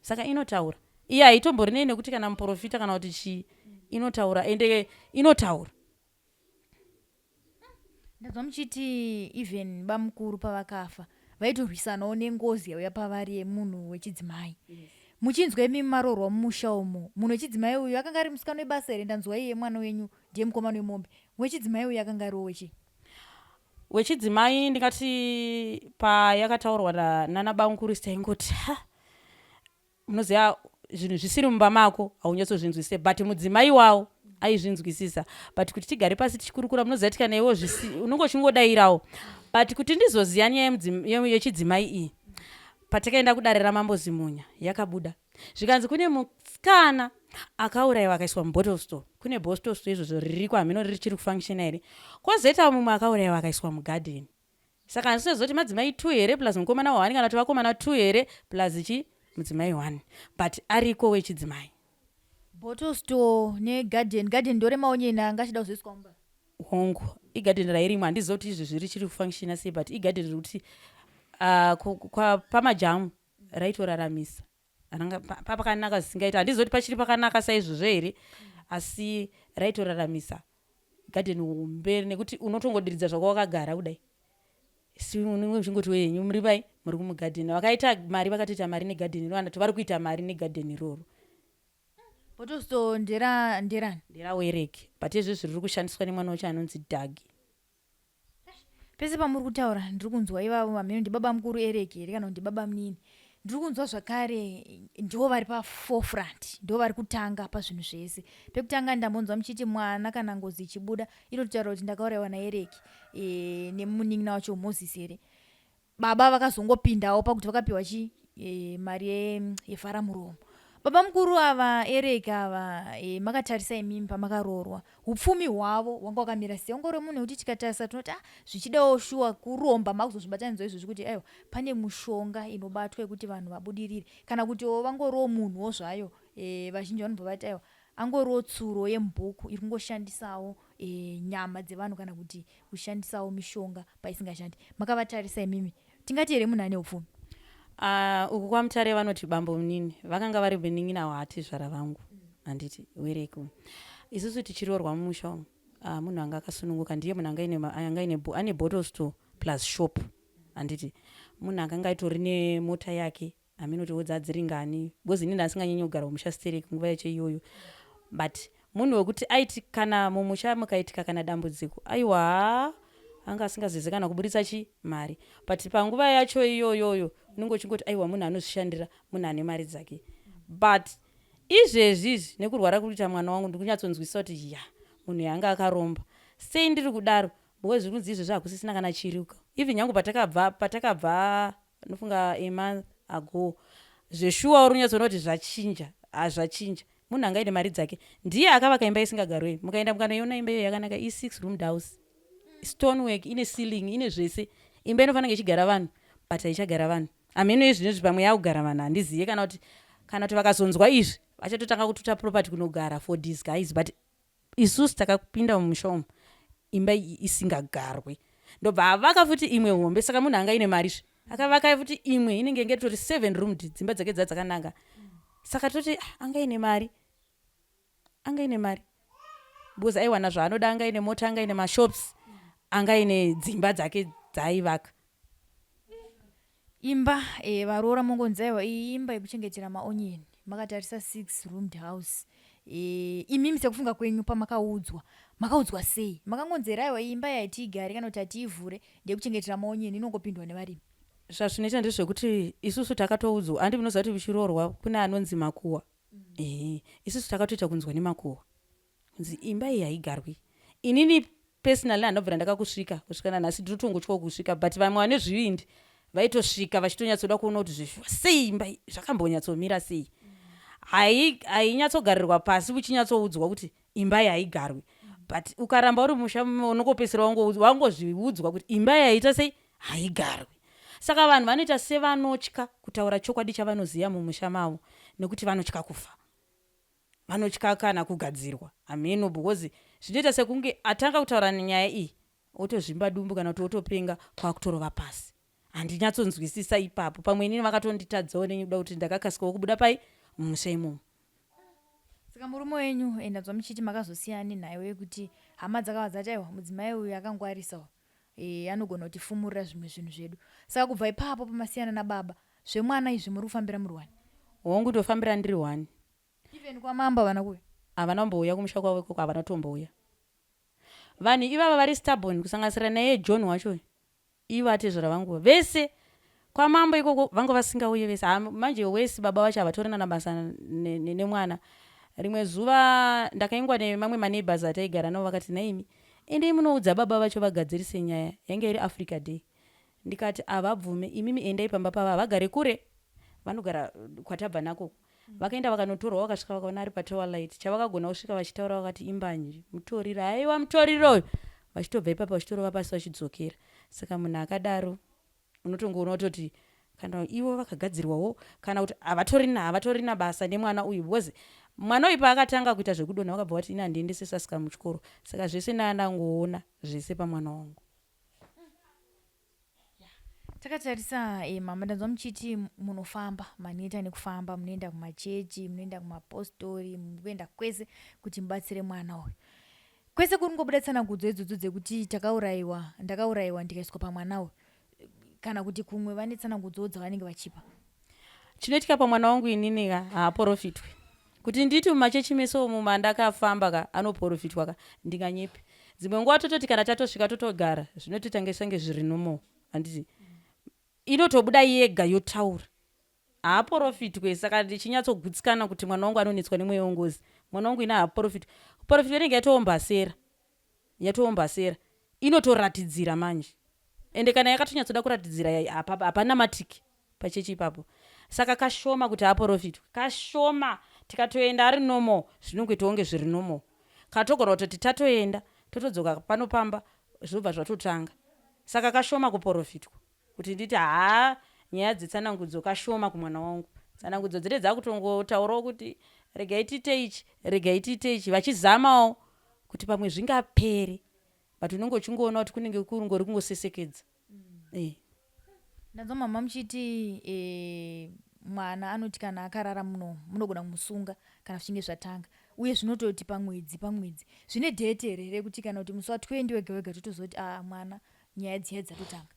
Saka inotaura iye haitomborinei nekuti kana muprofita kana kuti chii, inotaura ende inotaura. Ndazva muchiti even bamukuru pavakafa vaitorwisanawo neNgozi yauya pavari yemunhu wechidzimai. Muchinzwa imi marorwa mumusha umo, munhu wechidzimai uyu akanga ari musikana webasa here? Ndanzwa iye mwana wenyu ndiye mukomana wemombe. Wechidzimai uyu akanga ariwo wechidzimai ndingati payakataurwa nana bamukuru taingoti munoziva zvinhu zvisiri mumba mako haunyatsozvinzwisise, but mudzimai wavo aizvinzwisisa. But kuti tigare pasi tichikurukura munoziva kuti kana iwo unongochingodayirawo. But kuti ndizoziva nyaya yechidzimai iyi patakaenda kudarira mambozimunya yakabuda zvikanzi kune musikana akaurayiwa akaiswa mubottle store. Kune bottle store izvozvo ririko hameno richiri kufunctiona here. Kwozoita mumwe akaurayiwa akaiswa mugarden. Saka handisozoti madzimai 2 here plus mukomana 1 kana kuti vakomana 2 here plus mudzimai 1, but ariko wechidzimai. Bottle store negarden. Garden ndore maonyena angachida kuzoiswa mumba hongu igarden rairimwe. Handiziva kuti izvi zviri chiri kufunctiona sei, but igarden rekuti pamajamu raitoraramisa papakanaka zisingaita. Handiziva kuti pachiri pakanaka saizvozvo here, asi raitoraramisa. Garden hombe nekuti unotongodiridza zvako wakagara kudai. Zvingoti wenyu muri pai muri kumugarden, vakaita mari vakatoita mari negarden iro, vanati vari kuita mari negarden iroro. Bottle store nderani? Nderawereki, but izvi zviri kushandiswa nemwana wacho anonzi Dhagi. Pese pamuri kutaura ndiri kunzwa ivavo vameno ndi baba mukuru Ereki here kana kuti baba munini. Ndiri kunzwa zvakare ndivo vari paforefront, ndivo vari kutanga pazvinhu zvese. Pekutanga ndambonzwa muchiti mwana kana Ngozi ichibuda inotaura kuti ndakaurayiwa naEreki nemunin'ina wacho Mozisi here. Baba vakazongopindawo pakuti vakapiwa mari yevharamuromo. Baba mukuru ava Ereki ava makatarisa imimi pamakarorwa, upfumi hwavo hwanga wakamira sei? Ungori munhu wekuti tikatarisa tinoti zvichidawo shuwa kuromba makuzozvibatanidzwa izvozvi kuti aiwa pane mushonga inobatwa yekuti vanhu vabudirire, kana kuti vangoriwo munhuwo zvayo. Vazhinji vanobva vati aiwa angoriwo tsuro yemubhuku iri kungoshandisawo nyama dzevanhu kana kuti kushandisawo mishonga paisingashandi. Makavatarisa imimi tingati here munhu ane upfumi? Uku kwaMutare vanoti bambo munini vakanga vari benin'ina wahati zvara vangu handiti Weku. Isusu tichiroorwa mumusha umu munhu anga akasununguka, ndiye munhu ane bottle store plus shop handiti. Munhu akanga aitori nemota yake aminoti wodzadziri ngani because inini asinganyanyi kugara mumusha Stereki nguva yacho iyoyo, but munhu wekuti aiti kana mumusha mukaitika kana dambudziko aiwa anga asingazeze kana kuburitsa mari, but panguva yacho iyoyoyo unenge uchingoti aiwa munhu anozvishandira, munhu ane mari dzake. But izvezvi nekurwara kuita mwana wangu ndikunyatsonzwisisa kuti ya munhu yanga akaromba sei ndiri kudaro because zviri kunzi izvezvi hakusisina kana chiriko. Even nyangu patakabva nofunga a month ago zveshuwa uri unyatsoona kuti zvachinja. Munhu anga ine mari dzake ndiye akavaka imba isingagarwe. Mukaenda mukanoiona imba iyo yakanaka, i6 roomed house, stonework, ine ceiling, ine zvese. Imba inofanira ichigara vanhu but haichagara vanhu. Ameno izvinezvi pamwe yakugara vanhu handiziye kana kuti vakazonzwa izvi vachatotanga kututa property kunogara for these guys, but isusu takapinda mumusha umu imba isingagarwe. Ndobva avaka futi imwe hombe, saka munhu anga ine mari akavaka futi imwe inenge ngetori 7 roomed, dzimba dzake dzakanaka. Saka toti anga ine mari because aiwana zvaanoda, anga ine mota, anga ine mashops, anga ine dzimba dzake dzaaivaka. Imba varoora mongonzaiwa iyi imba yekuchengetera maonyeni, makatarisa 6 roomed house. Imimi sekufunga kwenyu makaudzwa sei? Makangonzeraiwa imba yatigare kana kuti atiivhure ndeyekuchengetera maonyeni inongopindwa nevarimi. Zvazvinoita ndezvekuti isusu takatoudzwa, handi munoziva kuti kuchirorwa kuna anonzi makuwa. Isusu takatoita kunzwa nemakuwa kunzi imba iyi haigarwi. Inini personally handabvira ndakakusvika nanhasi ndinotongotya kusvika, but vamwe vane zvivindi vaitosvika vachitonyatsoda kuona kuti zveshuwa sei imba zvakambonyatsomira sei. Hainyatsogarirwa pasi uchinyatsoudzwa kuti imba iyi haigarwi, but ukaramba uri musha unongopedzisira wangozviudzwa kuti imba iyi haita sei haigarwi. Saka vanhu vanoita sevanotya kutaura chokwadi chavanoziva mumusha mavo nekuti vanotya kufa, vanotya kana kugadzirwa. Ameno because zvinoita sekunge atanga kutaura nyaya iyi otozvimba dumbu kana kuti otopenga kwakutorova pasi. Handinyatsonzwisisa ipapo, pamwe inini vakatonditadzawo nekuda kuti ndakakasikawo kubuda pai mumusha imomo. Saka murume wenyu ndadzwa muchiti makazosiyani naye wekuti hama dzakava dzati aiwa mudzimai uyu akangwarisawo anogona kutifumurira zvimwe zvinhu zvedu. Saka kubva ipapo pamasiyana nababa, zvemwana izvi muri kufambira muri wani? Hongu ndofambira ndiri wani. Even kwamamba havana kuya? Havana kumbouya kumusha kwavo ikoko, havana tombouya. Vanhu ivava vari stubborn kusanganisira naye John wacho ivo atezvera vanguva vese kwamambo ikoko vangu vasingauye vese. Manje wese baba vacho havatorina nabasa nemwana. Rimwe zuva ndakaingwa nemamwe maneighbors ataigara navo vakati naimi endei munoudza baba vacho vagadzirise nyaya, yange iri Africa Day. Ndikati havabvume, imimi endai pamba pava, havagare kure, vanogara kwatabva nako. Vakaenda vakanotorwa vakasvika vakaona ari patower light. Chavakagona kusvika vachitaura vakati imbanji mutoriro, haiwa mutoriro uyu, vachitobva ipapo vachitorova pasi vachidzokera. Saka munhu akadaro unotongoona kutoti kana ivo vakagadzirwawo kana kuti havatorina basa nemwana uyu, because mwana uyu paakatanga kuita zvekudonha vakabva vati ina handiendese sasika muchikoro. Saka zvese nandangoona zvese pamwana wangu. Takatarisa mama ndanzwa muchiti munofamba, manoita nekufamba, munoenda kumachechi, munoenda kumapostori, munoenda kwese kuti mubatsire mwana uyu. Kwese kuri kungobuda tsanangudzo idzodzo dzekuti ndakaurayiwa ndikaiswa pamwana uyu, kana kuti kumwe vane tsanangudzo dzavanenge vachipa? Chinoitika pamwana wangu inini haaprofitwe. Kuti nditi mumachechi mese umu mandakafamba ka anoprofitwa ka ndinganyepi. Dzimwe nguva tototi kana tatosvika totogara zvinotoita sange zviri normal, handiti inotobuda yega yotaura, haaprofitwe. Saka ndichinyatsogutsikana kuti mwana wangu anonetswa nemweya wengozi. Mwana wangu ina haaprofitwe. Profitwe inenge yatoombasera inotoratidzira manje, ende kana yakatonyatsoda kuratidzira hapana matiki pachechi ipapo. Saka kashoma kuti haaprofitwe, kashoma. Tikatoenda ari normal zvinongoitawo kunge zviri normal. Katogona kutoti tatoenda totodzoka panopamba zvobva zvatotanga. Saka kashoma kuprofitwa kuti nditi nyaya dzetsanangudzo kashoma kumwana wangu. Tsanangudzo dzine dzakutongotaurawo kuti regai tiite ichi vachizamawo kuti pamwe zvingapere, but unenge uchingoona kuti kunenge kuri kungosesekedza. Ndanzwa mama muchiti mwana anoti kana akarara munogona kumusunga kana zvichinge zvatanga, uye zvinototi pamwedzi zvine dhete here kuti kana kuti musi wa20 wega wega totozoti mwana nyaya dziya dzatotanga?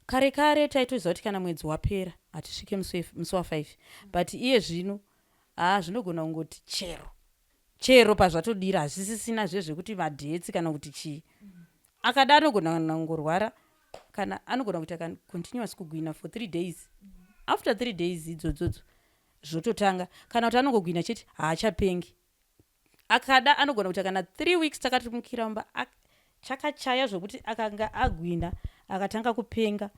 Kare taitoziva kuti kana mwedzi wapera hatisvike musi wa5, but iye zvino zvinogona kungoti chero pazvatodira hazvisisina zvekuti madhetsi kana kuti chii. akada anogona nangorwara kana anogona kuti continuous kugwina for 3 days after 3 days idzodzo zvototanga kana kuti anongogwina chete haachapengi akada anogona kuti kana 3 weeks takatumukira mba chakachaya zvokuti akanga agwina akatanga kupenga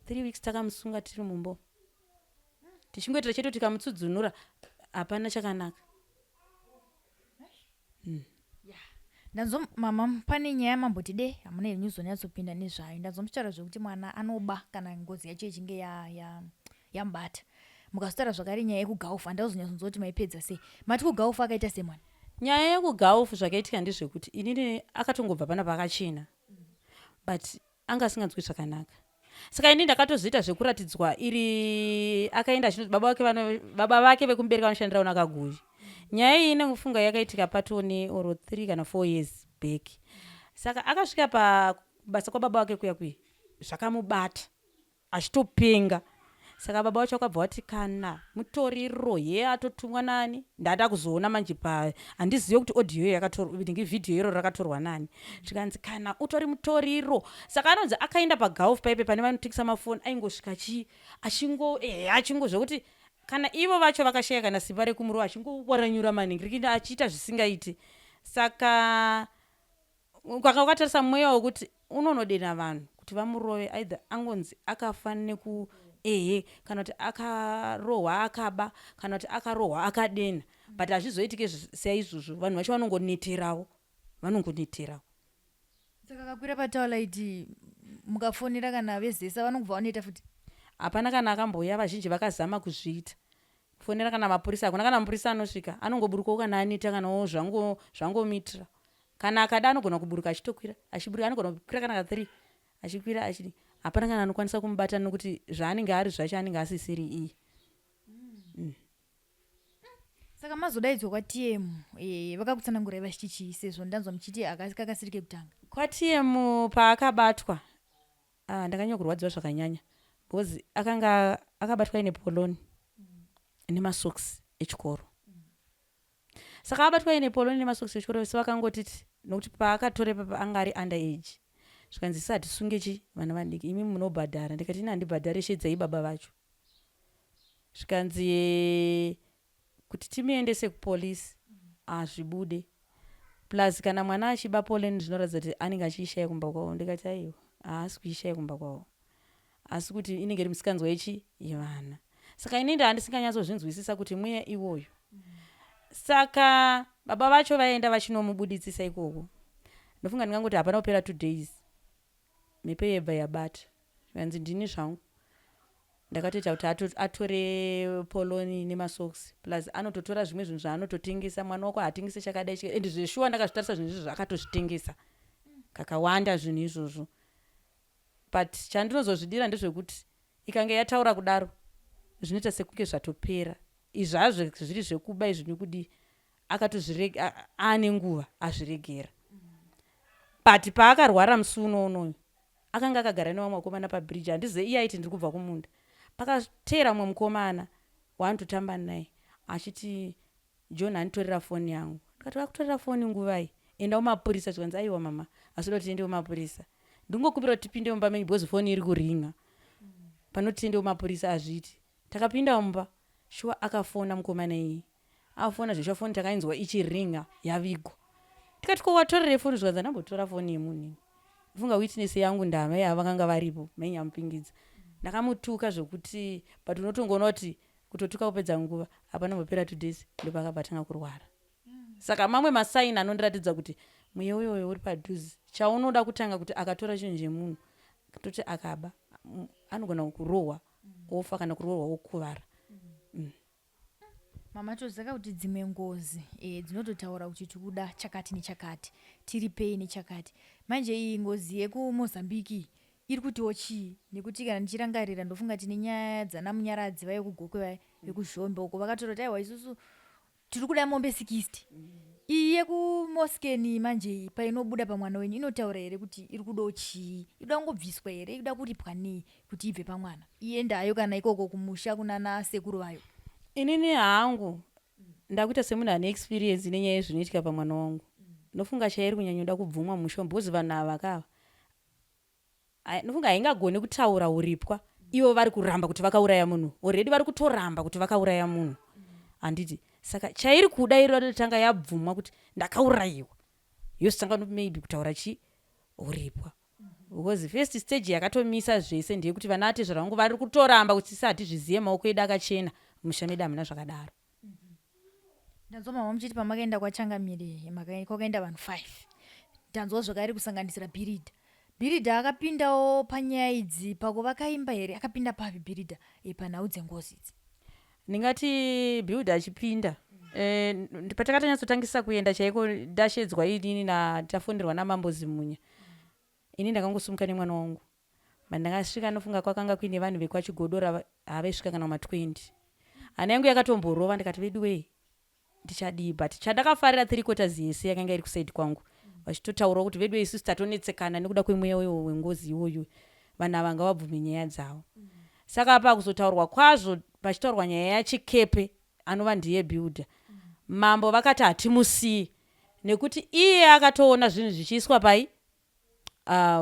3 weeks takamusunga tiri mumbo tichingoitira cheto tikamutsudzunura hapana chakanaka. Ndanzo mama pane nyaya mamboti de hamuna yenyu zonyatsopinda nezvayo ndanzomutaura zvekuti mwana anoba kana ngozi yacho ichinge yambata mukasitaura zvakare nyaya yekugaufa ndazonyatsokunzwa kuti maipedza sei mati kugaufa akaita semwana nyaya yekugaufu zvakaitika ndezvekuti inini akatongobva pana pakachena but anga asinganzwi zvakanaka saka ini ndakatozviita zvekuratidzwa iri akaenda baba vake vekumbereka vanoshandira akaguri nyaya iyi inofunga yakaitika patoni oro 3 kana 4 years back saka akasvika pabasa kwababa vake kuya zvakamubata achitopenga saka baba vacho akabva vati kana mutoriro atotumwa nani ndada kuzoona manje handizive kuti audio yakatorwa vhidhiyo iro rakatorwa nani zvikanzi kana utori mutoriro saka anonzi akaenda pagaufu paipe pane vanotengesa mafoni aingosvika achingo zvokuti kana ivo vacho vakashaya kana simba rekumurova achingoranyura maningi rikinda achiita zvisingaiti saka kwakatarisa mweya wekuti unonodena vanhu kuti vamurove aidha angonzi akafa kana kuti akarohwa akaba kana kuti akarohwa akadena but hazvizoitike saizvozvo vanhu vacho vanongoneterawo saka kakwira pataula iti mukafonera kana vezesa vanongobva vaneta futi hapana kana akambouya vazhinji vakazama kuzviita kufonera kana mapurisa hakuna kana mapurisa anosvika anongoburukawo kana aneta kanawo zvangomitira kana akada anogona kuburuka achitokwira achiburuka anogona kukwira kana ka3 achikwira achidi hapana kana anokwanisa kumubata nokuti zvaanenge ari zvacho anenge asisiri iye. Saka mazodaidzwa kwaTM vakakutsanangurai vachiti chii sezvo ndanzwa muchiti kakasirike kutanga kwaTM paakabatwa ndakanyanya kurwadziwa zvakanyanya because akanga akabatwa ine poloni nemasoksi echikoro saka abatwa ine poloni nemasoksi echikoro sevakangotiti nokuti paakatore papa anga ari underage zvikanzi satisungechi vana vadiki imi munobhadhara ndikati ina handibhadhare shedzai baba vacho zvikanzi kuti timuendese kupolisi hazvibude plus kana mwana achiba poleni zvinoratidza kuti anenge achiishaya kumba kwavo ndikati aiwa haasi kuishaya kumba kwavo asi kuti inenge iri musikanzwa yevana saka inini handisinganyatsozvinzwisisa kuti mweya iwoyo saka baba vacho vaenda vachinomubuditsisa ikoko ndofunga ndingangoti hapana kupera 2 days mhepo yebva yabata zvikanzi ndini zvangu ndakatoita kuti atore poloni nemasoksi plus anototora zvimwe zvinhu zvaanototengesa mwana wako haatengese chakadai ende zveshuwa ndakazvitarisa zvinhu izvozvo akatozvitengesa kakawanda zvinhu izvozvo but chandinozozvidira ndezvekuti ikange yataura kudaro zvinoita sekunge zvatopera izvazvo zviri zvekuba izvi nekudi akatozvirega ane nguva azviregera but paakarwara musi unonoyo akanga akagara nevamwe vakomana pabridge handizive iye aiti ndiri kubva kumunda pakatera mumwe mukomana waanototamba naye achiti John anitorera foni yangu ndikati vakutorera foni nguvai enda kumapurisa zvikanzi aiwa mama asida kuti tiende kumapurisa ndingokumbira kuti tipinde mumba menyu because foni iri kuringa panoti tiende kumapurisa hazviti takapinda mumba shuwa akafona mukomana iyi afona zvesha foni takainzwa ichiringa yavigwa tikati ko watorere foni zvikanzi andambotora foni yemunhu funga witness yangu ndama yavakanga varipo menyamupingidza ndakamutuka zvokuti but unotongoona kuti kutotuka kupedza nguva hapana mopera 2 days ndopakabatanga kurwara saka mamwe masaini anondiratidza kuti mweya uyoyo uri padhuze chaunoda kutanga kuti akatora chinhu chemunhu toti akaba anogona kurohwa ofa kana kurohwa okuvara. Mama tozaka kuti dzimwe ngozi dzinototaura kuti tikuda chakati nechakati tiri pei nechakati manje iyi ngozi yekuMozambique iri kutiwo chii nekuti kana ndichirangarira ndofunga tine nyaya dzana munyaradzi vaye kugokwe vaye vekuzhombe uko vakatora kuti aiwa isusu tiri kuda mombe 60 iyi yekuMoskeni manje painobuda pamwana wenyu inotaura here kuti iri kudawo chii inoda kungobviswa here inoda kuripwa nei kuti ibve pamwana iendayo kana ikoko kumusha kunana sekuru vayo. Inini hangu ndakuita semunhu ane experience nenyaya yezvinoitika pamwana wangu ndofunga chairi kunyanyoda kubvumwa musho mbuzi vanhu ava kava ndofunga haingagoni kutaura uripwa ivo vari kuramba kuti vakauraya munhu already vari kutoramba kuti vakauraya munhu handiti saka chairi kuda iro tanga yabvumwa kuti ndakaurayiwa yositanga maybe kutaura uripwa because first stage yakatomisa zvese ndeyekuti vana ati zvarangu vari kutoramba kuti tisati zvizive maoko edu akachena musha medu hamuna zvakadaro. Ndanzwa mama muchiti pamakaenda kwachangamire kwakaenda vanhu 5 ndanzwa zvakare kusanganisira Bhiridha akapindawo panyaya idzi pako vakaimba here akapinda papi Bhiridha panhau dzengozi idzi? Ndingati Bhiridha achipinda patakatanyatsotangisisa kuenda chaiko ndashedzwa inini tafonderwa namambo Zimunya ini ndakangosumuka nemwana wangu mandakasvika nofunga kwakanga kuine vanhu vekwachigodora havaisvika kana 20 hana yangu yakatomborova ndikati vedu wei ndichadii but chandakafarira 3/4 yese yakanga iri kusaidi kwangu vachitotaurawo kuti vedu isusu tatonetsekana nekuda kwemweya wengozi iwoyo vanhu ava ngavabvume nyaya dzavo saka apa kuzotaurwa kwazvo pachitaurwa nyaya yachikepe anova ndiye Bhiridha mambo vakati hatimusii nekuti iye akatoona zvinhu zvichiiswa pai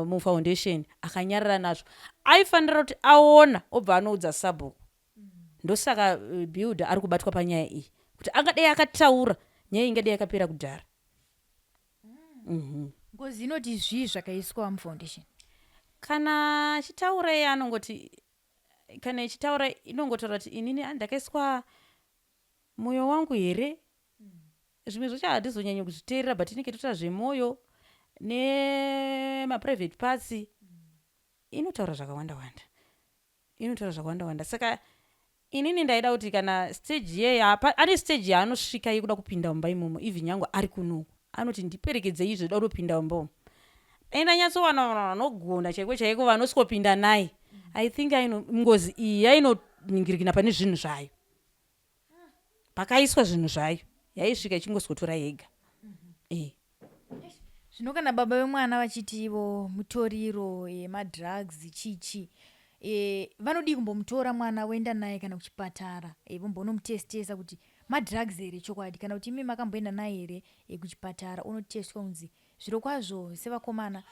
mufoundation akanyarara nazvo aifanira kuti aona obva anoudza sabhuku ndosaka Bhiridha ari kubatwa panyaya iyi kuti angadei akataura nyaya ingadei yakapera kudhara. Ngozi inoti zvii zvakaiswa mufoundation? Kana achitaura iye anongoti kana ichitaura inongotaura kuti inini ndakaiswa mwoyo wangu here zvimwe zvacho handizonyanyi kuzviteerera but inenge tota zvemwoyo nemaprivate parts inotaura zvakawanda saka inini ndaida kuti kana stage yeya ane stage yaanosvika yekuda kupinda mumba imomo even nyange ari kunuku anoti ndiperekedzei izvo da kupinda mumba ndanyatsowana vanogona chaiko vanoswopinda naye I think ngozi iyi yainoningirikina pane zvinhu zvayo pakaiswa zvinhu zvayo yaisvika ichingoswotora yega. Zvino kana baba vemwana vachitivo mutoriro madrugs chichi vanodii kumbomutora mwana woenda naye kana kuchipatara vombonomutestesa kuti madrugs here chokwadi kana kuti imi makamboenda naye here kuchipatara unotestwa kunzi zviro kwazvo sevakomana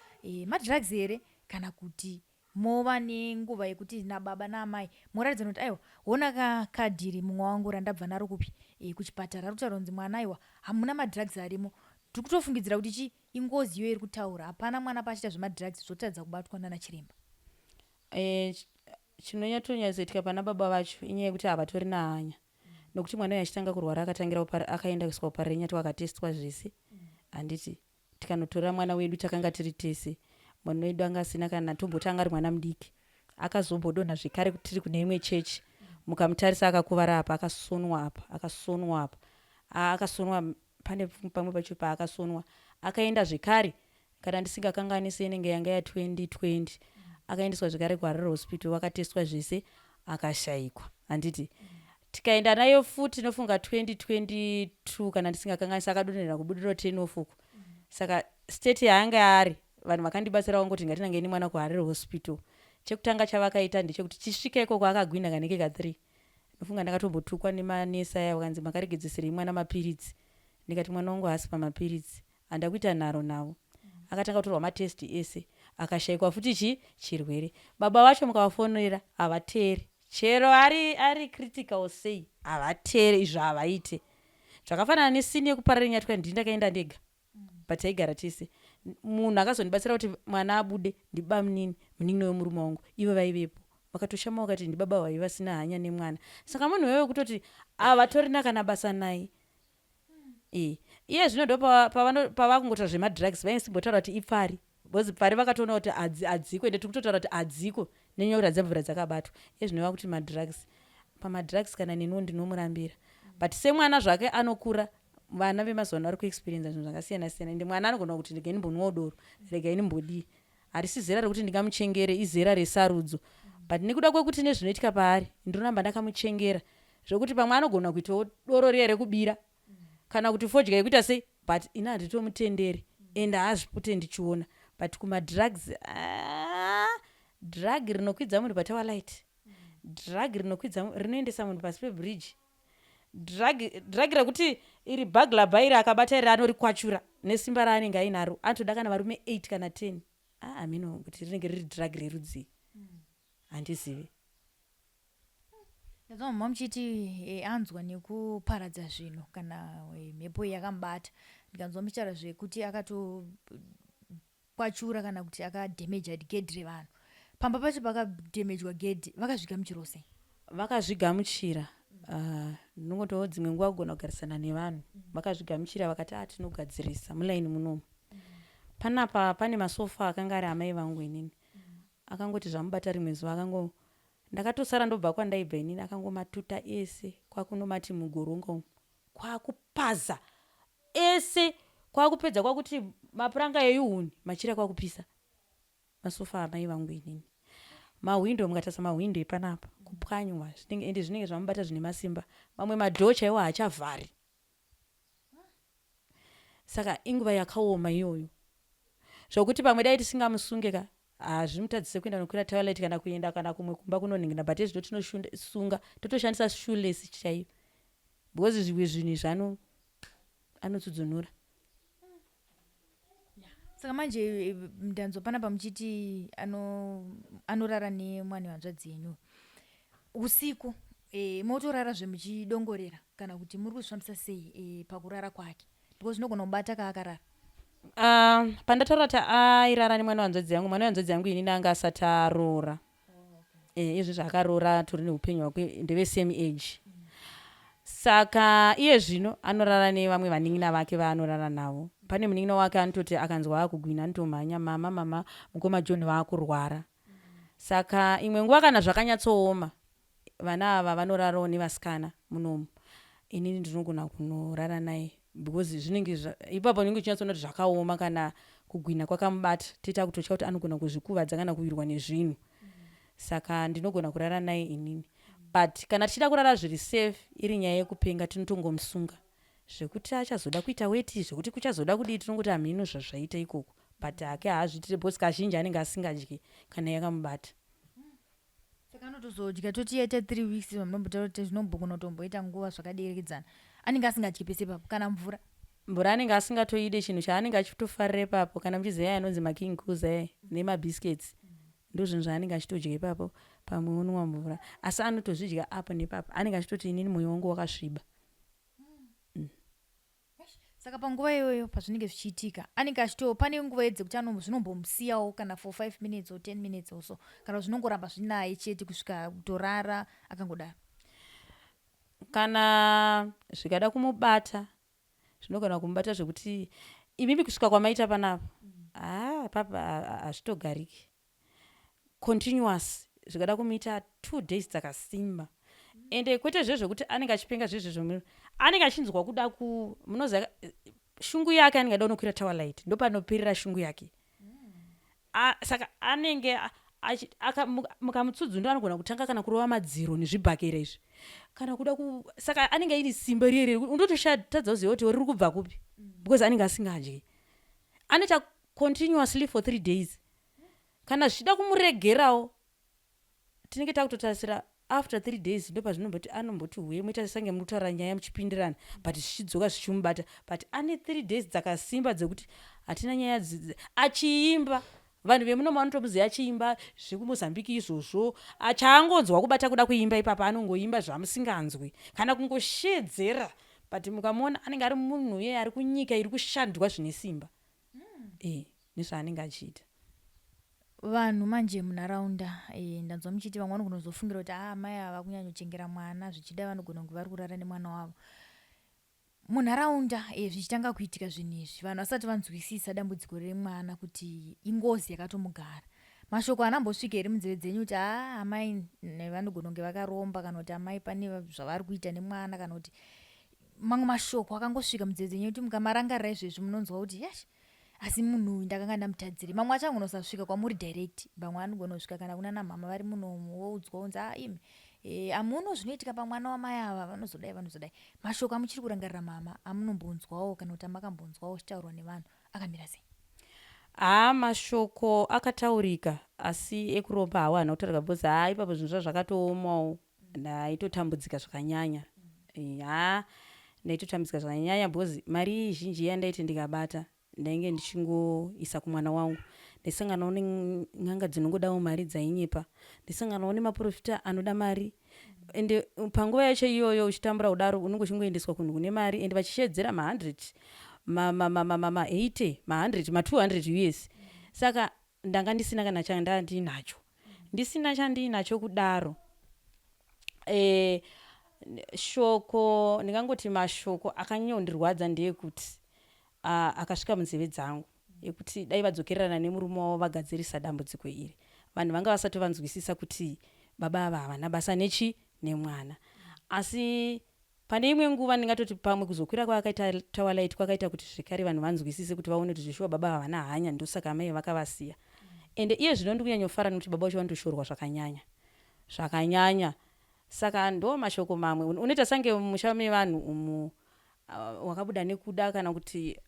madrugs here kana kuti mova nenguva yekuti nababa naamai moratidza kuti aiwa ona kadhiri mumwe wangu randabva naro kupi kuchipatara rikutaura kunzi mwana aiwa hamuna madrugs arimo tiri kutofungidzira kuti chi ingozi iyo iri kutaura hapana mwana pachita zvemadrugs zvotadza kubatwa nana chiremba. Chinonyatsoitika pana baba vacho inyaya yekuti havatori nahanya nokuti mwana uyu achitanga kurwara akaendeswa kuparenya akatestwa zvese handiti tikanotora mwana wedu takanga tiri tese mwana wedu anga asina kana tombotanga ari mwana mudiki akazombodonha zvekare tiri kune imwe chechi mukamutarisa akakuvara apa akasonwa pane pamwe pacho paakasonwa akaenda zvekare kana ndisingakanganisi inenge yanga ya 2020 akaendeswa zvekare kuHarare hospital vakatestwa zvese akashayikwa handiti tikaenda nayo futi nofunga 2022 kana ndisingakanganisi akadonhera kubudiriro 10 ofuku saka state yaanga ari vanhu vakandibatsira vangoti ngatinangeni mwana kuHarare hospital chekutanga chavakaita ndechekuti chisvika ikoko akagwinda kanenge ka3 nofunga ndakatombotukwa nemanesa aya vakanzi makaregedzeseri mwana mapiritsi ndikati mwana wangu haasi pamapiritsi handa kuita nharo navo akatanga kutorwa matesti ese akashayikwa futi chirwere baba vacho mukavafonera havateeri chero ari critical sei havateeri izvo havaite zvakafanana nesini yekuparara nyatwa ndini ndakaenda ndega but taigara tese munhu akazondibatsira kuti mwana abude ndiba munini wemurume wangu ivo vaivepo vakatoshama vakati ndibaba vai vasina hanya nemwana saka munhu wewe kutoti havatorina kana basa naye iye zvino ndo pavakungotaura zvemadrugs vaisimbotaura kuti ipfari bcause pfari vakatoona kuti adziko ende tiri kutotaura kuti adziko nenyaya kuti hadzamvura dzakabatwa iye zvinova kuti madrugs pamadrugs kana neniwo ndinomurambira but semwana zvake anokura vana vemazuva ano vari kuexperienza zvinhu zvakasiyana siyana ende mwana anogona kuti regai ndimbonwawo doro regai ndimbodii harisi zera rekuti ndingamuchengere izera resarudzo but nekuda kwekuti nezvinoitika paari ndinoramba ndakamuchengera zvokuti pamwe anogona kuitawo doro riye rekubira kana kuti fodya yekuita sei but ina handitomutenderi ende haazvipote ndichiona but kumadrugs drug rinokwidza munhu patawalight drug rinoendesa munhu pasi pebridge drug rekuti iri bagla bhairi akabata iri anorikwachura nesimba raanenge ainaro anotoda kana varume 8 kana 10 amino kuti rinenge riri drug rerudzi handizivi. Ndazwa mama muchiti anzwa nekuparadza zvinhu kana mhepo yakamubata. Ndikanzwa muchitaura zvekuti akatokwachura kana kuti akadhemeja gedhi revanhu. Pamba pacho pakadhemejwa gedhi vakazvigamuchira sei? Vakazvigamuchira. Ndinongotiwo dzimwe nguva kugona kugarisana nevanhu vakazvigamuchira vakati tinogadzirisa mulaini munomu. Panapa pane masofa akanga ari amai vangu inini. Akangoti zvamubata rimwe zuva ndakatosara ndobva kwandaibva inini akangomatuta ese kwakunomati mugoronga umu kwakupaza ese kwakupedza kwakuti mapuranga eyuhuni machira kwakupisa masofa amai vangu inini. Mahwindo mukatarisa mahwindo epanapa kupwanywa ende zvinenge zvamubata zvine masimba. Mamwe madhoo chaiwo haachavhari. Saka inguva yakaoma iyoyo zvokuti pamwe dai tisingamusunge ka hazvimutadzise kuenda nokwira toilet kana kuenda kana kumwe kumba kunonhingina but ezvino tinosunga totoshandisa shoeless chaiyo because zvimwe zvinhu izvi anotsudzunura. Saka manje ndanzwa panapa muchiti anorara nemwani wanzvadzi yenyu usiku. Motorara zvemuchidongorera kana kuti muri kuzvifambisa sei pakurara kwake? Because zvinogona kubata kaakarara. Pandataura kuti airara nemwana wanzvadzi yangu, mwana wanzvadzi yangu inini anga asati aroora. Izvi zvakaroora turi neupenyu hwake ndeve same age. Saka iye zvino anorara nevamwe vanin'ina vake vaanorara navo. Pane munin'ina wake anototi akanzwa akugwina anotomhanya mama mukoma John waakurwara. Saka imwe nguva kana zvakanyatsooma vana ava vanorarawo nevasikana munomu. Inini ndinogona kunorara naye because zvinenge ipapo ndinenge chinyatsoona kuti zvakaoma kana kugwina kwakamubata tiita kutotya kuti anogona kuzvikuvadza kana kuwirwa nezvinhu. Saka ndinogona kurara naye inini. But kana tichida kurara zviri safe iri nyaya yekupenga tinotongomusunga. Zvekuti achazoda kuita weti zvekuti kuchazoda kudii tinongoti hamhino zvazvaita ikoko. But hake haazviitire because kazhinji anenge asingadyi kana yakamubata. Saka anotozodya totiita 3 weeks vamunombotaura kuti zvinombogona kutomboita nguva zvakaderekedzana. Anenge asingadyi pese papo kana mvura anenge asingatoide chinhu chaanenge achitofarira ipapo kana muchiziva anonzi making kuza nemabiscuits. Ndozvinhu zvaanenge achitodya ipapo pamwe onwa mvura. Asi anotozvidya apo nepapo anenge achitoti inini mwoyo wangu wakasviba. Saka panguva iyoyo pazvinenge zvichiitika anenge pane nguva yedzekuti zvinombomusiyawo kana for 5 minutes or 10 minutes or so kana zvinongoramba zvinaye chete kusvika kutorara akangodaro. Kana zvikada kumubata zvinogona kumubata zvekuti imimi kusvika kwamaita panapa papa hazvitogariki continuous zvikada kumuita 2 days dzakasimba. Ende kwete zvezvekuti anenge achipenga zvezvezvo anenge achinzwa kuda munoziva shungu yake anenge ada nokwira towerlight ndopanoperera shungu yake. Saka anenge mukamutsudzwa ndo anogona kutanga kana kurova madziro nezvibhakera izvi kana kuda saka anenge aine simba rierere undototadza kuziva kuti riri kubva kupi because anenge asingadyi. Anoita continuously for 3 days. Kana zvichida kumuregerawo tinenge takutotarisira after 3 days ndo pazvinomboti anomboti huye moita sange muri kutaura nyaya muchipindirana but zvichidzoka zvichimubata but ane 3 days dzakasimba dzekuti hatina nyaya achiimba. Vanhu vemunomu vanotomuziva achiimba zvekumozambiki izvozvo achaangonzwa kubata kuda kuimba ipapa anongoimba zvamusinganzwi kana kungoshedzera but mukamuona anenge ari munhu iye ari kunyika iri kushandwa zvine simba. Nezvaanenge achiita. Vanhu manje munharaunda ndanzwa muchiti vamwe vanogona kuzofungira kuti mai ava kunyanyochengera mwana zvichida vanogona kunge vari kurara nemwana wavo. Munharaunda zvichitanga kuitika zvinhu izvi vanhu vasati vanzwisisa dambudziko remwana kuti ingozi yakatomugara. Mashoko anambosvika here munzeve dzenyu kuti amai vanogona kunge vakaromba kana kuti amai pane zvavari kuita nemwana kana kuti mamwe mashoko akangosvika munzeve dzenyu kuti mukamarangarira izvezvi munonzwa kuti asi munhu uyu ndakanga ndamutadzire. Mamwe achangona kusasvika kwamuri direct vamwe anogona kusvika kana kuna namama vari munomu woudzwa unzi imi amuno zvinoitika pamwana wamai ava vanozodai. Mashoko amuchiri kurangarira mama amunombonzwawo kana kuti amakambonzwawo achitaurwa nevanhu akamira sei? Mashoko akataurika asi ekuromba hawo hana kutaurika because ipapo zvinhu zvakatoomawo ndaitotambudzika zvakanyanya. Ndaitotambudzika zvakanyanya because mari zhinji yandaiti ndikabata ndainge ndichingoisa kumwana wangu. Ndaisanganawo nen'anga dzinongodawo mari dzainyepa. Ndaisanganawo nemaprofita anoda mari. Ende panguva yacho iyoyo uchitambura kudaro unenge uchingoendeswa kunhu kune mari ende vachishedzera ma100 ma80 ma100 ma200 US. Saka ndanga ndisina kana chandandinacho. Ndisina chandinacho kudaro. Shoko ndingangoti mashoko akanyondirwadza ndeyekuti akasvika munzeve dzangu ekuti dai vadzokererana nemurume wavo vagadzirisa dambudziko iri. Vanhu vanga vasati vanzwisisa kuti baba ava havana basa nemwana. Asi pane imwe nguva ndingatoti pamwe kuzokwira kwakaita Twilight kwakaita kuti zvekare vanhu vanzwisise kuti vaone kuti zveshuwa baba havana hanya ndosaka mai vakavasiya. Ende iye zvino ndikunyanyofara nekuti baba vacho vandoshorwa zvakanyanya. Saka ndo mashoko mamwe unoita sange musha mevanhu umu wakabuda nekuda kana kuti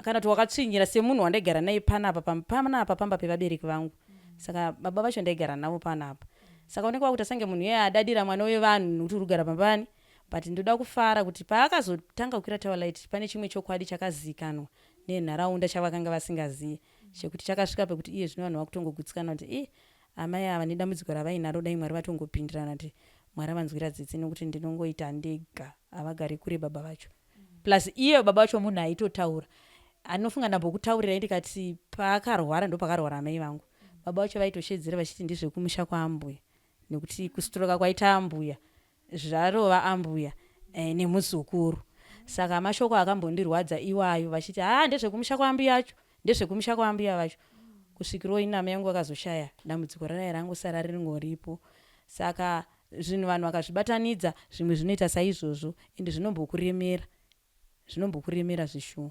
kana kuti wakatsvinyira semunhu wandaigara naye panapa pamba pevabereki vangu. Saka baba vacho ndaigara navo panapa. Saka unenge wakuita sange munhu iye adadira mwana wevanhu nekuti urikugara pambani. But ndoda kufara kuti paakazotanga kukwira Twilight pane chimwe chokwadi chakazikanwa nenharaunda chavakanga vasingazivi. Chekuti chakasvika pekuti iye zvino vanhu vakutongogutsikana kuti amai ava nedambudziko ravainaro dai Mwari vatongopindirana kuti Mwari avanzwira tsitsi nokuti ndinongoita ndega havagari kure baba vacho. Plus iye baba vacho munhu aitotaura. Anofunga ndambokutaurira ndikati paakarwara ndopakarwara amai vangu. Baba vacho vaitoshedzera vachiti ndezvekumusha kwaambuya. Nekuti kusitoroka kwaita ambuya zvarova ambuya nemuzukuru. Saka mashoko akambondirwadza iwayo vachiti ndezvekumusha kwaambuya acho ndezvekumusha kwaambuya vacho. Kusvikiro inama yangu akazoshaya dambudziko raya rangosara ringoripo. Saka zvinhu vanhu vakazvibatanidza zvimwe zvinoita saizvozvo ende zvinombokuremera zvishuwa.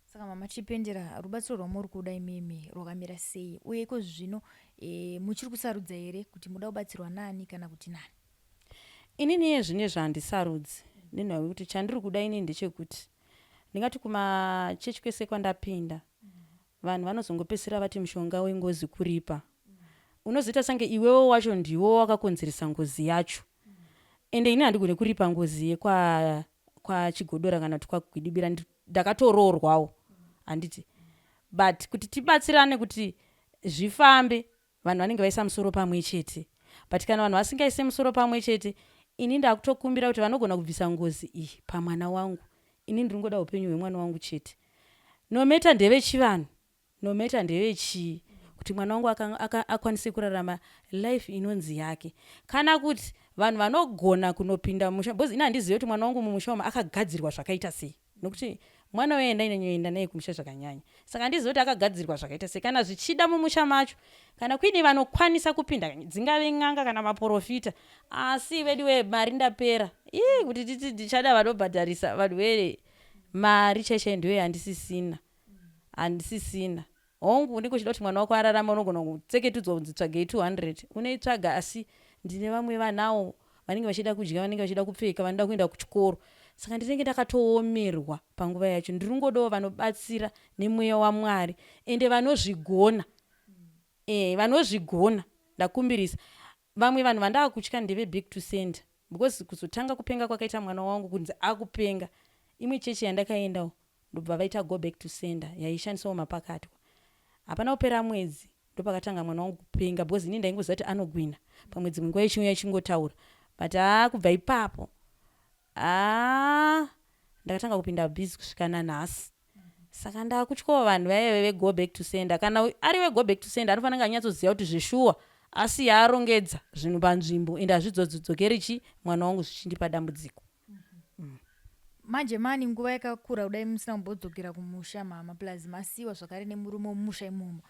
Saka mama chipendera rubatsiro rwamuri kuda imimi rwakamira sei uye ko zvino muchiri kusarudza here kuti muda kubatsirwa nani kana kuti nani? Inini iye zvine zvandisarudzi nenhau yekuti chandiri kuda ini ndechekuti ndingati kumachechi kwese kwandapinda vanhu vanozongopesera vati mushonga wengozi kuripa. Unozoita sange iwewo wacho ndiwo wakakonzeresa ngozi yacho. Ende ini handigone kuripa ngozi yekwachigondora kana kuti kwagwidibira ndakatoroorwawo handiti. But kuti tibatsirane kuti zvifambe vanhu vanenge vaisa musoro pamwe chete. But kana vanhu vasingaise musoro pamwe chete ini ndakutokumbira kuti vanogona kubvisa ngozi iyi pamwana wangu. Ini ndiringoda upenyu hwemwana wangu chete. Nometa ndeve chivanhu nometa ndeve chii kuti mwana wangu akwanise kurarama life inonzi yake. Kana kuti vanhu vanogona kunopinda mumusha because ini handizivi kuti mwana wangu mumusha umu akagadzirwa zvakaita sei. Nokuti mwana weye ndainyanyoenda naye kumusha zvakanyanya. Saka handizivi kuti akagadzirwa zvakaita sei. Kana zvichida mumusha macho kana kuine vanokwanisa kupinda dzingave n'anga kana maprofita. Asi vedu mari ndapera. Kuti titi ndichada vanobhadharisa vanhu vere mari chaichai ndiyo handisisina. Hongu unenge uchida kuti mwana wako ararama unogona kutseketudzwa kunzi tsvagei 200 unoitsvaga asi ndine vamwe vanawo vanenge vachida kudya vanenge vachida kupfeka vanoda kuenda kuchikoro. Saka ndinenge ndakatoomerwa panguva yacho. Ndiringodawo vanobatsira nemweya waMwari ende vanozvigona. Vanozvigona ndakumbirisa. Vamwe vanhu vandakutya ndeve big to send because kuzotanga kupenga kwakaita mwana wangu kunzi akupenga. Imwe chechi yandakaendawo ndobva vaita go back to sender yaishandisawo mapakatwa. Hapana kupera mwedzi ndopakatanga mwana wangu kupenga because ini ndaingoziva kuti anogwina pamwedzi munguva yechiuya ichingotaura. But kubva ipapo ndakatanga kupinda bhizi kusvika nanhasi. Saka ndakutyawo vanhu vaive vego back to sender. Kana ari wego back to sender anofanira anyatsoziva kuti zveshuwa asi yaarongedza zvinhu panzvimbo ende hazvizodzokeri mwana wangu zvichindipa dambudziko. Manje mani nguva yakakura kudai musina kumbodzokera kumusha mama plus masiwa zvakare nemurume mumusha imomo.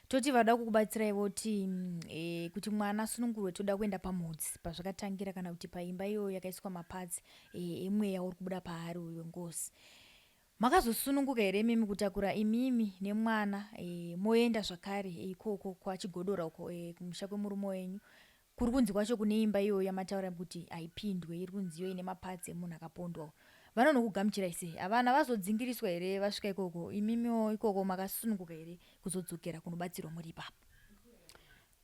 Toti vada kukubatsirai voti kuti mwana sunungurwe toda kuenda pamudzi pazvakatangira kana kuti paimba iyo yakaiswa MaParts emweya uri kubuda paari uyo Ngozi. Makazosununguka here mimi kutakura imimi nemwana moenda zvakare ikoko kwaChigodora uko kumusha kwemurume wenyu. Kuri kunzi kwacho kune imba iyo yamataura kuti haipindwe iri kunzi iyo ine MaParts emunhu akapondwa. Vanonokugamuchirai sei? Havana vazodzingiriswa here vasvika ikoko? Imimiwo ikoko makasununguka here kuzodzokera kunobatsirwa muri ipapo?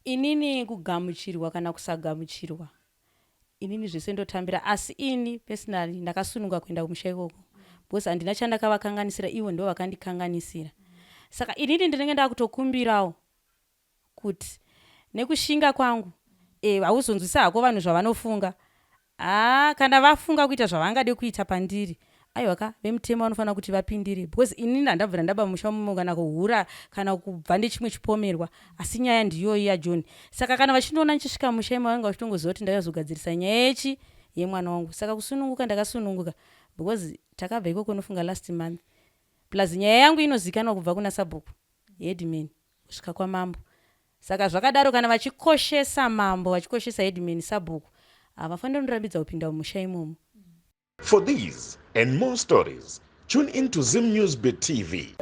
Inini kugamuchirwa kana kusagamuchirwa inini zvese ndotambira. Asi ini personally ndakasununga kuenda kumusha ikoko because handina chandakavakanganisira, ivo ndo vakandikanganisira. Saka inini ndinenge ndakutokumbirawo kuti nekushinga kwangu hauzonzwisa hako vanhu zvavanofunga. Kana vafunga kuita zvavangade kuita pandiri, aiwa vemutemo vanofanira kuti vapindire, because inini handabvira ndaba musha mumo kana kuhura kana kubva ndechimwe chipomerwa, asi nyaya ndiyo iya John. Saka kana vachindoona nichisvika musha imo vanga vachitongoziva kuti ndakazogadzirisa nyaya yechi yemwana wangu. Saka kusununguka ndakasununguka because takabva ikoko nofunga last month, plus nyaya yangu inozikanwa kubva kuna sabhuku headman kusvika kwamambo. Saka zvakadaro kana vachikoshesa mambo, vachikoshesa headman sabhuku, havafaniri kundorambidza kupinda mumusha imomo. For these and more stories, tune in to ZimNews Beat TV.